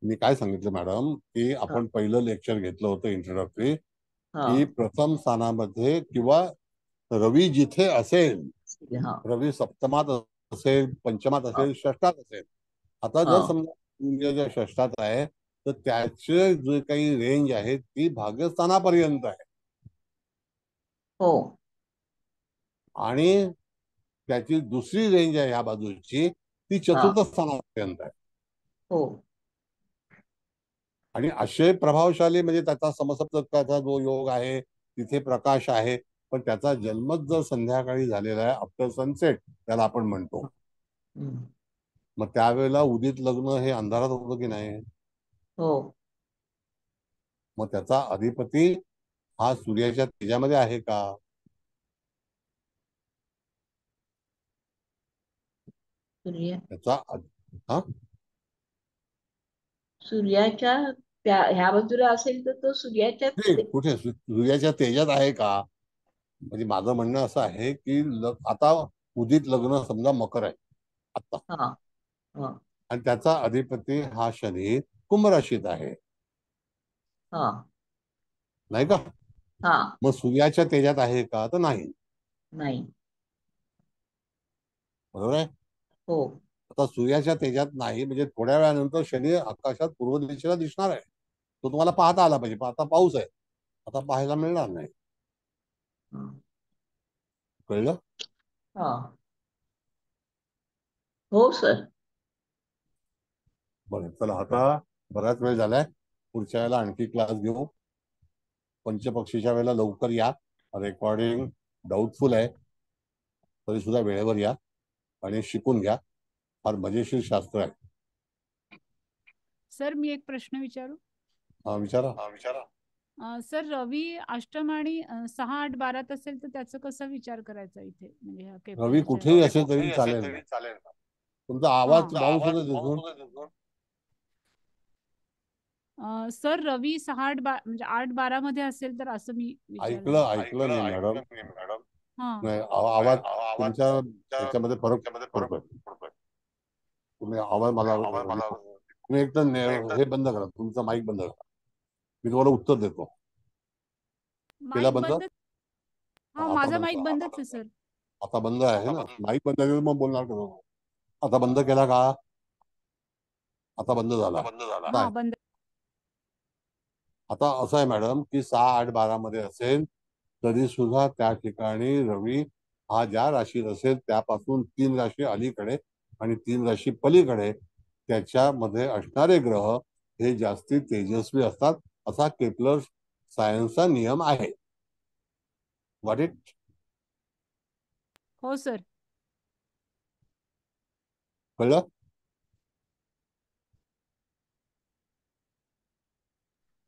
मी काय सांगितलं मॅडम की आपण पहिलं लेक्चर घेतलं होतं इंट्रोडक्टरी की प्रथम स्थानामध्ये किंवा रवी जिथे असेल, रवी सप्तमात असेल, पंचमात असेल, षष्ठात असेल. आता जर समजा सूर्य षष्ठात आहे तर त्याचे जे काही रेंज आहे ती भाग्यस्थानापर्यंत आहे. हो. आणि त्याची दुसरी रेंज आहे ह्या बाजूची ती चतुर्थ स्थानापर्यंत आहे. हो. आणि असे प्रभावशाली म्हणजे त्याचा समसप्तकाचा जो योग आहे तिथे प्रकाश आहे, पण त्याचा जन्मच जर संध्याकाळी झालेला आहे, आफ्टर सनसेट त्याला आपण म्हणतो. मग त्यावेळेला उदित लग्न हे अंधारात होतं की नाही? हो. मग त्याचा अधिपती हा सूर्याच्या तेजामध्ये आहे का? त्याचा सूर्याच्या ह्या बाजूला असेल तर तो सूर्याच्या कुठे सूर्याच्या तेजात आहे का? म्हणजे माझं म्हणणं असं आहे की आता उदित लग्न समजा मकर आहे आता, आणि त्याचा अधिपती हा शनी कुंभ राशीत आहे, नाही का? मग सूर्याच्या तेजात आहे का? तर नाही. बरोबर आहे. हो. आता सूर्याच्या तेजात नाही म्हणजे थोड्या वेळानंतर शनी आकाशात पूर्व दिशेला दिसणार आहे. तो तुम्हाला पाहता आला पाहिजे. आता पाऊस आहे, आता पाहायला मिळणार नाही. कळलं? हो सर. बरं चला, आता बराच वेळ झालाय, पुढच्या वेळेला आणखी क्लास घेऊ. पंचपक्षीच्या वेळेला लवकर या. रेकॉर्डिंग डाऊटफुल आहे तरी सुद्धा वेळेवर या आणि शिकून घ्या. फार मजेशीर शास्त्र आहे. सर मी एक प्रश्न विचारू? हा विचारा. सर रवी अष्टम आणि 6, 8, 12 असेल तर त्याचा कसा विचार करायचा इथे? म्हणजे रवी कुठेही असेल तरी चालेल. तुमचा आवाज बाउन्स होतो. सर रवी 6, 8, म्हणजे 8, 12 मध्ये असेल तर असं मी ऐकलं नाही मॅडम. नाही, आवाज तुमच्या याच्यामध्ये फरक पडतोय. तुम्ही आवाज मला तुम्ही एक तर हे बंद करा, तुमचा माईक बंद करा. मी तुम्हाला उत्तर देतो. केला बंद? माझा माईक बंदच आहे सर. आता बंद आहे ना? माईक बंद केलं मग बोलणार कसं? आता बंद केला का? आता बंद झाला. हा बंद. आता असं आहे मॅडम की 6, 8, 12 मध्ये असेल तरी सुद्धा त्या ठिकाणी रवी हा ज्या राशीत असेल त्यापासून 3 राशी अलीकडे आणि 3 राशी पलीकडे त्याच्यामध्ये असणारे ग्रह हे जास्ती तेजस्वी असतात, असा केपलर सायन्सचा नियम आहे. What it? हो सर. कळलं?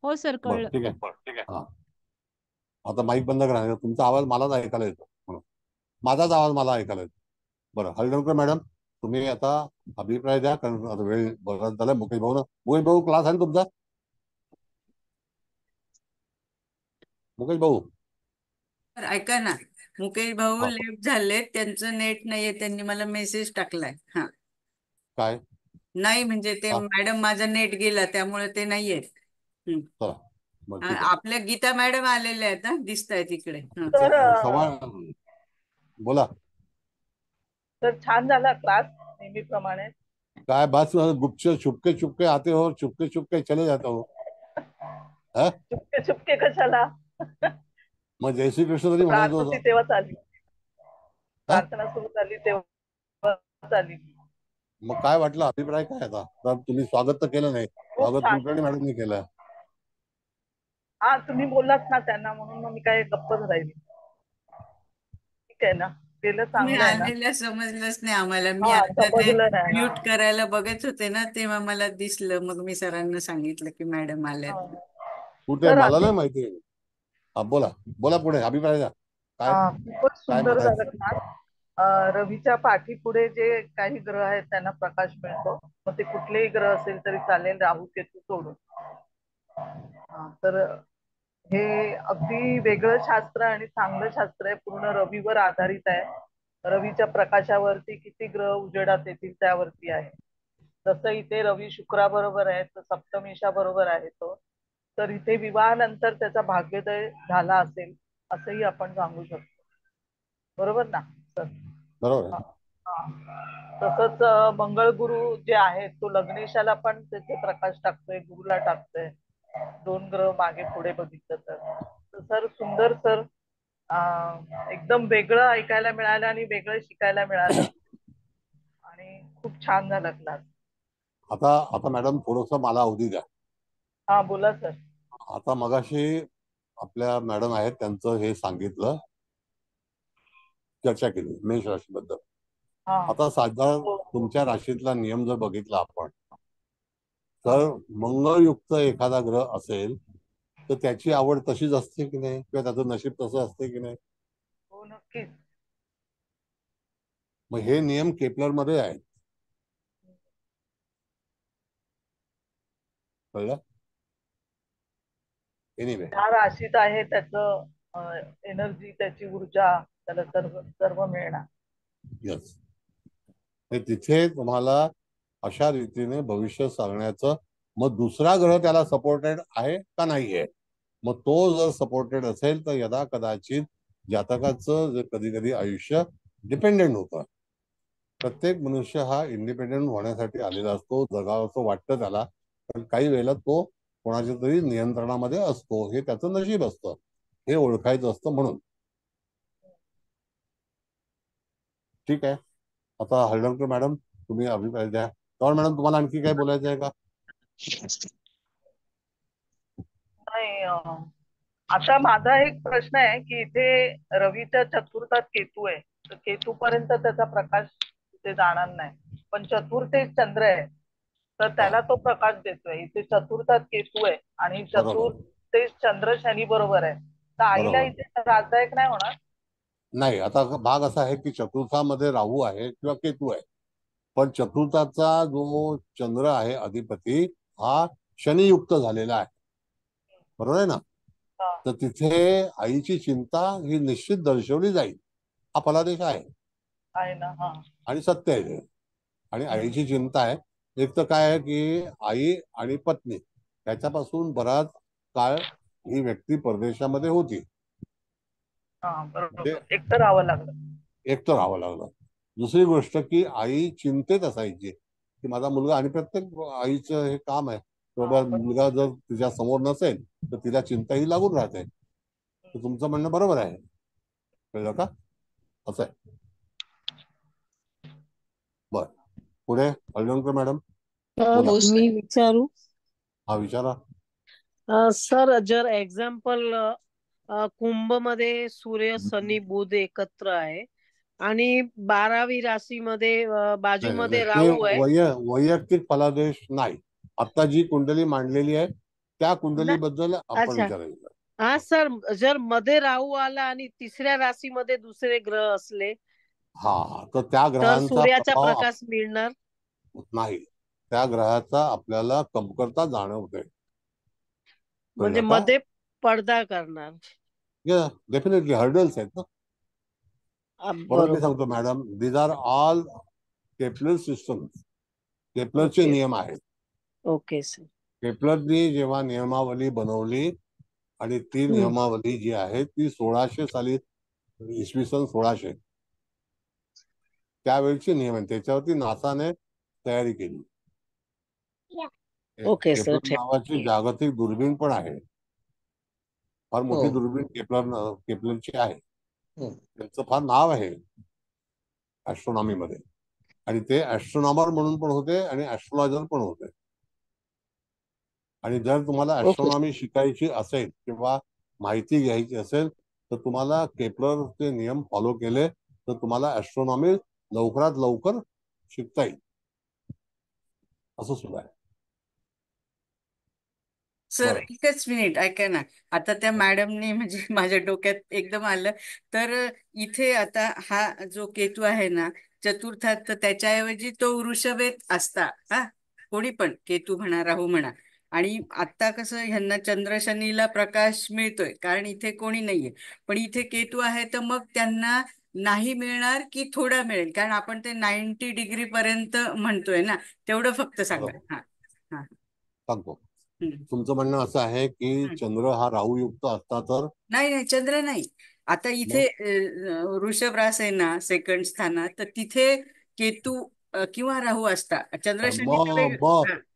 हो सर बरं, कळलं. ठीक आहे. हा, आता माईक बंद करा. तुमचा आवाज मलाच ऐकायला येतो म्हणून. माझाच आवाज मला ऐकायला येतो. बरं, हळदणकर मॅडम तुम्ही आता अभिप्राय द्या, कारण आता वेळ बराच झाला. मुकेश भाऊ क्लास आहे ना तुमचा? मुकेश भाऊ ऐका ना, मुकेश भाऊ हा, लेफ्ट झाले, त्यांचं नेट नाहीये, त्यांनी मला मेसेज टाकलाय. हा काय नाही म्हणजे ते हा, मॅडम माझा नेट गेला त्यामुळे ते नाहीयेत. चला बरं, ठीक आहे. आपल्या गीता मॅडम आलेल्या आहेत ना, दिसत आहेत इकडे. तर बोला. तर छान झाला क्लास नेहमीप्रमाणे. काय बस गुपचे छुपके छुपके आते हो, छुपके छुपके चले जाते हो. चुपके चुपके कशाला? मग जय श्री कृष्ण तरी म्हणायचं प्रार्थना होतं. तेव्हाच आली, प्रार्थना सुरू झाली तेव्हा आली. मग काय वाटलं, अभिप्राय काय आता? तर तुम्ही स्वागत तर केलं नाही, खूप स्वागत छान. कुलकर्णी मॅडमनी केलं. हा तुम्ही बोललात ना त्यांना, म्हणून मग मी काय गप्पच राहिली. ठीक आहे ना, केलं तुम्ही चांगलं आहे ना. आलेल्या समजलंच नाही आम्हाला. मी हा आता ते समजलं नाही. म्यूट करायला बघत होते ना, तेव्हा मला दिसलं. मग मी सरांना सांगितलं की मॅडम आल्यात. कुठे तर मला नाही माहिती. हा बोला बोला, पुढे अभिप्राय द्या. काय खूपच काय सुंदर मत आहे? झालं क्लास. रवीच्या पाठीपुढे जे काही ग्रह आहेत त्यांना प्रकाश मिळतो. मग ते कुठलेही ग्रह असेल तरी चालेल, राहू केतू सोडून. तर हे अगदी वेगळं शास्त्र आणि चांगलं शास्त्र आहे, पूर्ण रवीवर आधारित आहे. रवीच्या प्रकाशावरती किती ग्रह उजेडात येतील त्यावरती आहे. जसं इथे रवी शुक्राबरोबर आहे, तर सप्तमेशा बरोबर आहे तो. तर इथे विवाहानंतर त्याचा भाग्योदय झाला असेल असंही आपण सांगू शकतो. बरोबर ना सर? बरोबर आहे. तसंच मंगळगुरु जे आहे तो लग्नेशाला पण त्याचे प्रकाश टाकतोय, गुरुला टाकतोय. 2 ग्रह मागे पुढे बघितलं तर सर सुंदर सर. एकदम वेगळं ऐकायला मिळालं आणि वेगळं शिकायला मिळालं आणि खूप छान झाला क्लास. आता मॅडम थोडस मला अवधी द्या. हा बोला सर. आता मगाशी आपल्या मॅडम आहेत त्यांचं हे सांगितलं, चर्चा केली मेष राशीबद्दल. आता साधारण तुमच्या राशीतला नियम जर बघितला आपण, तर मंगळयुक्त एखादा ग्रह असेल तर त्याची आवड तशीच असते की नाही, किंवा त्याचं नशीब तसं असते की नाही? हो नक्कीच. मग हे नियम केपलर मध्ये आहेत. कळलं? एनिवे ज्या राशीत आहे त्याचं एनर्जी, त्याची ऊर्जा त्याला सर्व सर्व मिळणार. यस, तिथे तुम्हाला अशा रीतीने भविष्य सांगण्याचं, मग दुसरा ग्रह त्याला सपोर्टेड आहे का नाही आहे. मग तो जर सपोर्टेड असेल तर यदा कदाचित जातकाचं जे कधी कधी आयुष्य डिपेंडेंट होतं. प्रत्येक मनुष्य हा इंडिपेंडेंट होण्यासाठी आलेला असतो, जगावं असं वाटतं त्याला, पण काही वेळेला तो कोणाच्या तरी नियंत्रणामध्ये असतो. हे त्याचं नशीब असतं, हे ओळखायचं असतं. म्हणून ठीक आहे. आता हळदणकर मॅडम तुम्ही अभिप्राय द्या. तर मॅडम तुम्हाला आणखी काय बोलायचं आहे का? नाही, आता माझा एक प्रश्न आहे की इथे रवीच्या चतुर्थात केतू आहे, तर केतू पर्यंत त्याचा प्रकाश इथे जाणार नाही, पण चतुर्थेत चंद्र आहे तर त्याला तो प्रकाश देतोय. इथे चतुर्थात केतू आहे आणि चतुर्थेत चंद्र शनी बरोबर आहे, तर आईला इथे त्रासदायक नाही होणार? नाही, आता भाग असा आहे की चतुर्थामध्ये राहू आहे किंवा केतू आहे, पण चतुर्थाचा जो चंद्र आहे अधिपती हा शनियुक्त झालेला आहे. बरोबर आहे ना? तर तिथे आईची चिंता ही निश्चित दर्शवली जाईल. हा फलादेश आहे ना. आणि सत्य आहे. आणि आईची चिंता आहे. एक तर काय आहे की आई आणि पत्नी त्याच्यापासून बराच काळ ही व्यक्ती परदेशामध्ये होती. एकटं राहावं लागलं. एकटं राहावं लागलं. दुसरी गोष्ट की आई चिंतेत असायची की माझा मुलगा, आणि प्रत्येक आईचं हे काम आहे बाबा, मुलगा जर तिच्या समोर नसेल तर तिला चिंता ही लागून राहते. तर तुमचं म्हणणं बरोबर आहे, कळलं का? असं आहे. बर, पुढे हळदणकर मॅडम बोला. हो सर. मी विचारू? हा विचारा. सर, जर एक्झाम्पल कुंभमध्ये सूर्य शनी बुध एकत्र आहे आणि 12वी राशीमध्ये बाजूमध्ये ते राहू आहे. वैयक्तिक फलादेश नाही. आता जी कुंडली मांडलेली आहे त्या कुंडलीबद्दल आपण अच्छा. विचारायचं. हा सर, जर मध्ये राहू आला आणि तिसऱ्या राशीमध्ये दुसरे ग्रह असले हा, तर त्या तर ग्रहांचा सूर्याचा प्रभाव प्रकाश मिळणार नाही. त्या ग्रहाचा आपल्याला कमतरता जाणवते. म्हणजे मध्ये पडदा करणार. डेफिनेटली हर्डल्स आहेत ना. म्हणून मी बरोबर. सांगतो madam, these are all Kepler system, केपलरचे नियम आहेत. Okay sir. केपलरनी जेव्हा नियमावली बनवली आणि ती नियमावली जी आहे ती 1600 साली, इसवी सन 1600 त्यावेळची नियम आहे. त्याच्यावरती नासाने तयारी केली. Okay sir. केपलर नावाची जागतिक दुर्बीण पण आहे, फार मोठी दुर्बीण केपलरची आहे. त्यांचं फार नाव आहे ऍस्ट्रॉनॉमी मध्ये, आणि ते ऍस्ट्रॉनॉमर म्हणून पण होते आणि ऍस्ट्रॉलॉजर पण होते. आणि जर तुम्हाला ऍस्ट्रॉनॉमी शिकायची असेल किंवा माहिती घ्यायची असेल तर तुम्हाला केपलरचे नियम फॉलो केले तर तुम्हाला ऍस्ट्रॉनॉमी लवकरात लवकर शिकता येईल, असं सुद्धा आहे. सर एकच मिनिट ऐका ना, आता त्या मॅडमने म्हणजे माझ्या डोक्यात एकदम आलं. तर इथे आता हा जो केतू आहे ना चतुर्थात, तर त्याच्याऐवजी तो वृषभेत असता. हा, कोणी पण केतू म्हणा राहू म्हणा. आणि आता कसं ह्यांना चंद्र शनीला प्रकाश मिळतोय कारण इथे कोणी नाहीये, पण इथे केतू आहे तर मग त्यांना नाही मिळणार की थोडा मिळेल? कारण आपण ते 90 डिग्री पर्यंत म्हणतोय ना, तेवढं फक्त सांगा. हा हा सांगतो. तुमचं म्हणणं असं आहे की चंद्र हा राहूयुक्त असता तर? नाही, चंद्र नाही. आता इथे वृषभ रास आहे ना सेकंड स्थानात, तर तिथे केतू किंवा राहू असता. चंद्र शनी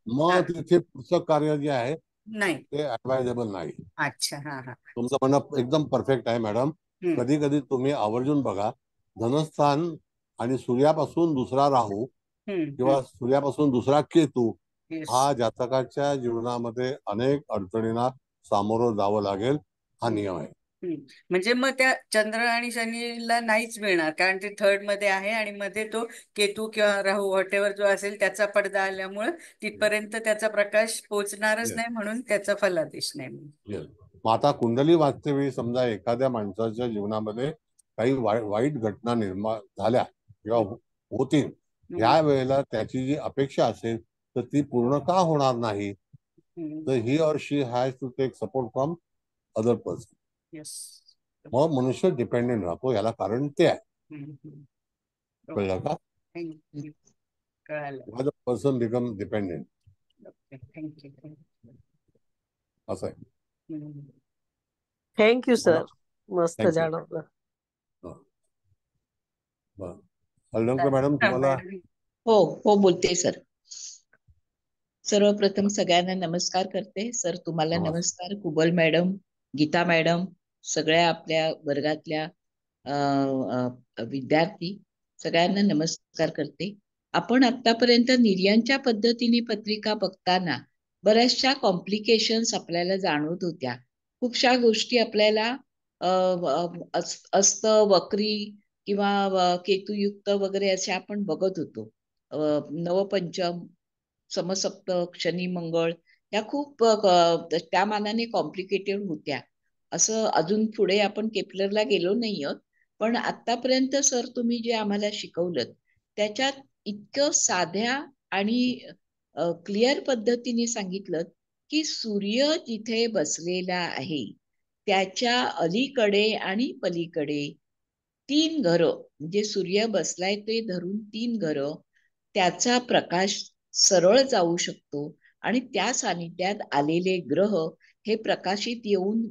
मग तिथे पुढचं कार्य जे आहे नाही, ते ऍडवायजेबल नाही. अच्छा. हा. तुमचं म्हणणं एकदम परफेक्ट आहे मॅडम. कधी कधी तुम्ही आवर्जून बघा, धनस्थान आणि सूर्यापासून दुसरा राहू किंवा सूर्यापासून दुसरा केतू हा जातकाच्या जीवनामध्ये अनेक अडचणींना सामोरं जावं लागेल, हा नियम आहे. म्हणजे मग त्या चंद्र आणि शनीला नाहीच मिळणार कारण ते थर्ड मध्ये आहे आणि मध्ये तो केतू किंवा राहू व्हॉटेवर जो असेल त्याचा पडदा आल्यामुळे तिथपर्यंत त्याचा प्रकाश पोहोचणारच नाही, म्हणून त्याचा फलादेश नाही. मग आता कुंडली वाचते वेळी समजा एखाद्या माणसाच्या जीवनामध्ये काही वाईट घटना निर्माण झाल्या किंवा होतील, या वेळेला त्याची जी अपेक्षा असेल तर ती पूर्ण का होणार नाही, तर he or she has to take support from other person. मग मनुष्य डिपेंडेंट राहतो, याला कारण ते आहे. कळलं का? The person become dependent. असं आहे. थँक्यू सर, मस्त जाणवलं. हळदणकर मॅडम तुम्हाला? हो बोलते सर. सर्वप्रथम सगळ्यांना नमस्कार करते. सर तुम्हाला नमस्कार. कुबल मॅडम, गीता मॅडम, सगळ्या आपल्या वर्गातल्या विद्यार्थी सगळ्यांना नमस्कार करते. आपण आतापर्यंत निर्यांच्या पद्धतीने पत्रिका बघताना बऱ्याचशा कॉम्प्लिकेशन्स आपल्याला जाणवत होत्या. खूपशा गोष्टी आपल्याला अस्त वक्री किंवा केतुयुक्त वगैरे असे आपण बघत होतो. नवपंचम, समसप्तक, शनी मंगळ या खूप त्या मानाने कॉम्प्लिकेटेड होत्या. असं अजून पुढे आपण केपलरला गेलो नाही आहोत, पण आतापर्यंत सर तुम्ही जे आम्हाला शिकवलं त्याच्यात इतकं साध्या आणि क्लिअर पद्धतीने सांगितलं की सूर्य जिथे बसलेला आहे त्याच्या अलीकडे आणि पलीकडे 3 घरं, म्हणजे सूर्य बसलाय ते धरून 3 घरं, त्याचा प्रकाश सरळ जाऊ शकतो आणि त्या सानिध्यात आलेले ग्रह हे प्रकाशित येऊन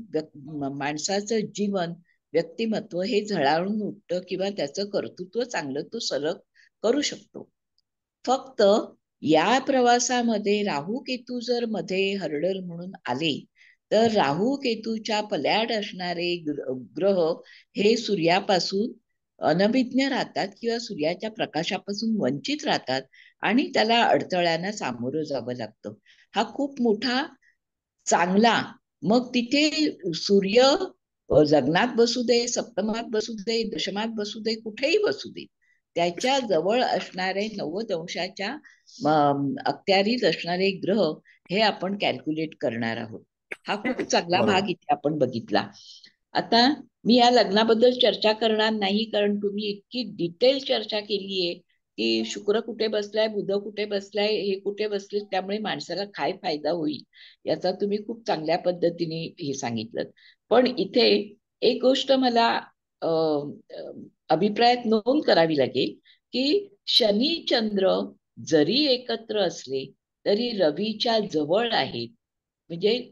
माणसाचं जीवन, व्यक्तिमत्व हे झळाळून उठतं किंवा त्याचं कर्तृत्व चांगलं तो सलग करू शकतो. फक्त या प्रवासामध्ये राहू केतू जर मध्ये हर्डल म्हणून आले तर राहू केतूच्या पल्याड असणारे ग्रह हे सूर्यापासून अनभिज्ञ राहतात किंवा सूर्याच्या प्रकाशापासून वंचित राहतात आणि त्याला अडथळ्यांना सामोरं जावं लागतं. हा खूप मोठा चांगला, मग तिथे सूर्य लग्नात बसू दे, सप्तमात बसू दे, दशमात बसू दे, कुठेही बसू दे, त्याच्या जवळ असणारे 90 अंशाच्या अखत्यारीत असणारे ग्रह हे आपण कॅल्क्युलेट करणार आहोत. हा खूप चांगला भाग इथे आपण बघितला. आता मी या लग्नाबद्दल चर्चा करणार नाही, कारण तुम्ही इतकी डिटेल चर्चा केली आहे की शुक्र कुठे बसलाय, बुध कुठे बसलाय, हे कुठे बसले, त्यामुळे माणसाला काय फायदा होईल याचा तुम्ही खूप चांगल्या पद्धतीने हे सांगितलं. पण इथे एक गोष्ट मला अभिप्रायात नोंद करावी लागेल की शनी चंद्र जरी एकत्र असले तरी रवीच्या जवळ आहेत. म्हणजे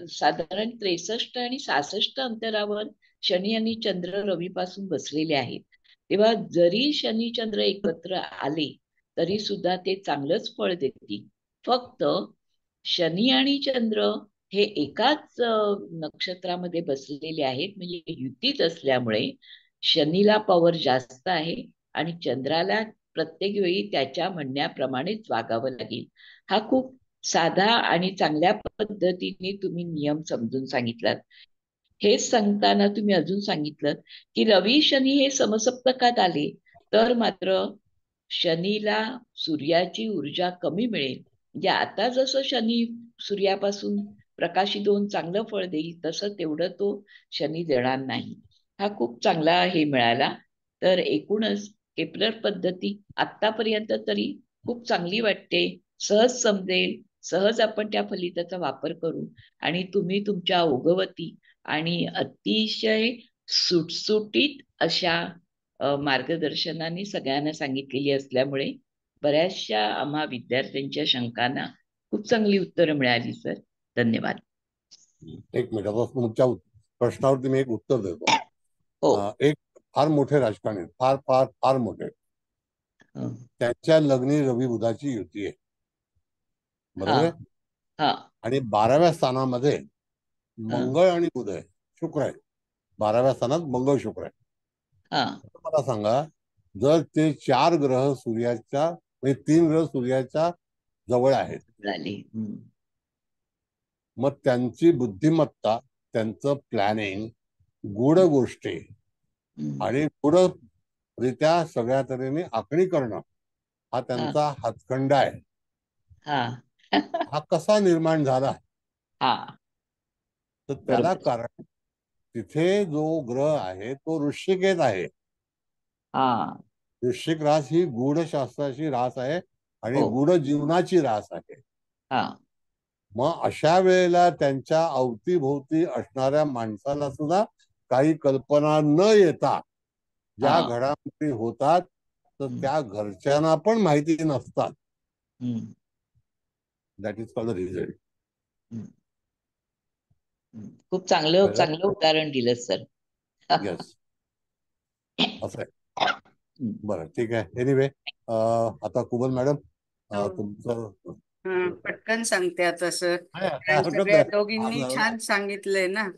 साधारण 63 आणि 66 अंतरावर शनी आणि चंद्र रवीपासून बसलेले आहेत. तेव्हा जरी शनी चंद्र एकत्र आले तरी सुद्धा ते चांगलंच फळ देतील. फक्त शनी आणि चंद्र हे एकाच नक्षत्रामध्ये बसलेले आहेत, म्हणजे युतीत असल्यामुळे शनीला पॉवर जास्त आहे आणि चंद्राला प्रत्येक वेळी त्याच्या म्हणण्याप्रमाणेच वागावं लागेल. हा खूप साधा आणि चांगल्या पद्धतीने तुम्ही नियम समजून सांगितलात. हेच सांगताना तुम्ही अजून सांगितलं की रवी शनी हे समसप्तकात आले तर मात्र शनीला सूर्याची ऊर्जा कमी मिळेल. म्हणजे आता जसं शनी सूर्यापासून प्रकाशित होऊन चांगलं फळ देईल तसं तेवढं तो शनी देणार नाही. हा खूप चांगला हे मिळाला. तर एकूणच केपलर पद्धती आतापर्यंत तरी खूप चांगली वाटते, सहज समजेल, सहज आपण त्या फलिताचा वापर करू. आणि तुम्ही तुमच्या ओघवती आणि अतिशय सुटसुटीत अशा मार्गदर्शनाने सगळ्यांना सांगितलेली असल्यामुळे बऱ्याचशा आम्हा विद्यार्थ्यांच्या शंकांना खूप चांगली उत्तरं मिळाली. सर, धन्यवाद. एक मिनिट, आता तुमच्या प्रश्नावरती मी एक उत्तर देतो. हो. एक फार मोठे राजकारणी, फार फार फार मोठे, त्यांच्या लग्नी रवी बुधाची युती आहे, बरोबर आहे? आणि 12व्या स्थानामध्ये मंगळ आणि बुध आहे, शुक्र आहे. 12व्या स्थानात मंगळ शुक्र आहे. मला सांगा, जर ते 4 ग्रह सूर्याच्या, म्हणजे 3 ग्रह सूर्याच्या जवळ आहेत, मग त्यांची बुद्धिमत्ता, त्यांचं प्लॅनिंग, गूढ गोष्टी आणि गूढरित्या सगळ्या तऱ्हेने आखणी करणं हा त्यांचा हातखंडा आहे. हा कसा निर्माण झाला? तर त्याला कारण तिथे जो ग्रह आहे तो वृश्चिकेत आहे. वृश्चिक रास ही गूढशास्त्राची रास आहे आणि गूढ जीवनाची रास आहे. मग अशा वेळेला त्यांच्या अवतीभोवती असणाऱ्या माणसाला सुद्धा काही कल्पना न येता ज्या घडामोडी होतात तर त्या घरच्यांना पण माहिती नसतात. That is called the result. खूप चांगलं उदाहरण दिलं सर. येस, असं आहे. बरं, ठीक आहे. एनिवे, आता कुबल मॅडम तुमचं पटकन सांगते आता सर. सगळ्या दोघींनी छान सांगितलंय ना.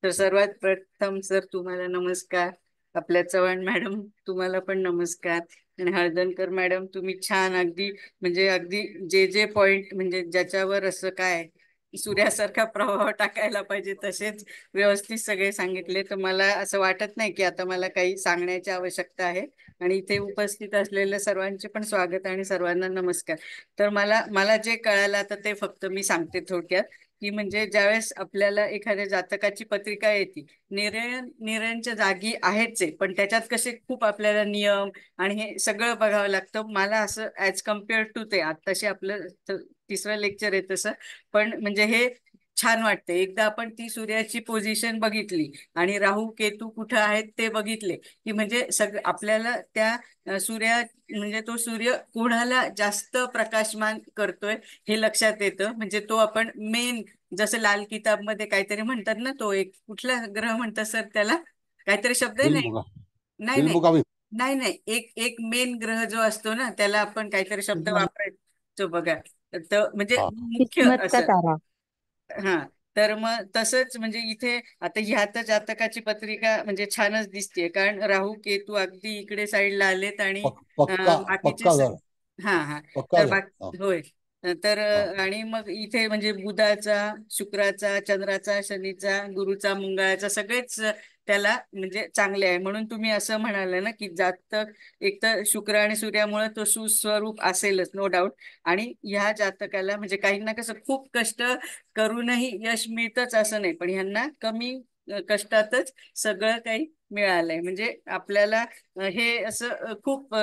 तर सर्वात प्रथम सर तुम्हाला नमस्कार. आपल्या चव्हाण मॅडम तुम्हाला पण नमस्कार. आणि हळदणकर मॅडम तुम्ही छान अगदी जे पॉइंट, म्हणजे ज्याच्यावर असं काय सूर्यासारखा प्रभाव टाकायला पाहिजे तसेच व्यवस्थित सगळे सांगितले. तर मला असं वाटत नाही की आता मला काही सांगण्याची आवश्यकता आहे. आणि इथे उपस्थित असलेल्या सर्वांचे पण स्वागत आणि सर्वांना नमस्कार. तर मला जे कळालं आता ते फक्त मी सांगते थोडक्यात, की म्हणजे ज्यावेळेस आपल्याला एखाद्या जातकाची पत्रिका येते, निर्णयांच्या जागी आहेच आहे, पण त्याच्यात कसे खूप आपल्याला नियम आणि हे सगळं बघावं लागतं. मला असं ऍज कम्पेअर टू ते आत्ताशी आपलं 3रं लेक्चर आहे तसं, पण म्हणजे हे छान वाटते. एकदा आपण ती सूर्याची पोझिशन बघितली आणि राहू केतू कुठं आहेत ते बघितले की म्हणजे आपल्याला त्या सूर्या, म्हणजे तो सूर्य कोणाला जास्त प्रकाशमान करतोय हे लक्षात येतं. म्हणजे तो आपण मेन, जसं लाल किताब मध्ये काहीतरी म्हणतात ना, तो एक कुठला ग्रह म्हणतात सर त्याला, काहीतरी शब्द नाही, एक मेन ग्रह जो असतो ना त्याला आपण काहीतरी शब्द वापरायचा, असतो बघा, तर म्हणजे हा मुख्य किस्मत का असं. तारा. हा, तर मग तसंच म्हणजे इथे आता ह्यात जातकाची पत्रिका म्हणजे छानच दिसते, कारण राहू केतू अगदी इकडे साईडला आलेत आणि पक्का बाकीचे पक्का घर हा पक्का तर घर. बाकी होय. तर हा आणि मग इथे म्हणजे बुधाचा, शुक्राचा, चंद्राचा, शनीचा, गुरुचा, मंगळाचा सगळेच त्याला म्हणजे चांगले आहे. म्हणून तुम्ही असं म्हणाले ना की जातक एक तर शुक्र आणि सूर्यामुळे तो सुस्वरूप असेलच, नो डाऊट. आणि ह्या जातकाला म्हणजे काहींना कसं खूप कष्ट करूनही यश मिळतच असं नाही, पण ह्यांना कमी कष्टातच सगळं काही मिळालंय. म्हणजे आपल्याला हे असं खूप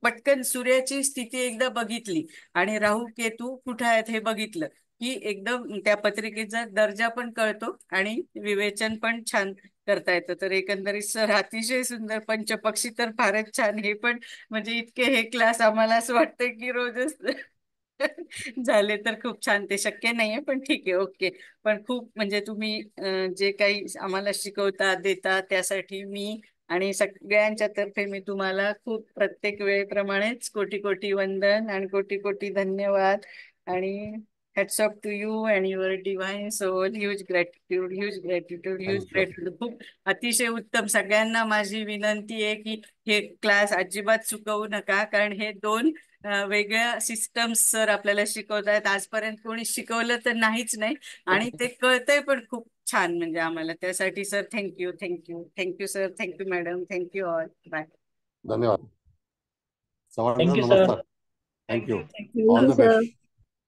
पटकन सूर्याची स्थिती एकदा बघितली आणि राहू केतू कुठे आहेत हे बघितलं की एकदम त्या पत्रिकेचा दर्जा पण कळतो आणि विवेचन पण छान करता येतं. तर एकंदरीत सर अतिशय सुंदर, पंचपक्षी तर फारच छान. हे पण म्हणजे इतके हे क्लास आम्हाला असं वाटतं की रोजच झाले तर खूप छान. ते शक्य नाहीये पण ठीक आहे, ओके. पण खूप म्हणजे तुम्ही जे काही आम्हाला शिकवता देता त्यासाठी मी आणि सगळ्यांच्या तर्फे मी तुम्हाला खूप प्रत्येक वेळेप्रमाणेच कोटी कोटी वंदन आणि कोटी कोटी धन्यवाद. आणि hats off to you and your divine soul. Huge gratitude, huge gratitude, huge thank you. Gratitude. खूप अतिशय उत्तम. सगळ्यांना माझी विनंती आहे की हे क्लास अजिबात चुकवू नका, कारण हे दोन वेगळ्या सिस्टम्स सर आपल्याला शिकवत आहेत. आजपर्यंत कोणी शिकवलं तर नाहीच नाही, आणि ते कळतंय पण खूप छान म्हणजे आम्हाला. त्यासाठी sir thank you, thank you, thank you sir, thank you madam, thank you all. Bye. धन्यवाद. सर्वांना थँक्यू सर. नमस्कार. Thank you. Thank you, thank you. All thank you the sir. Best.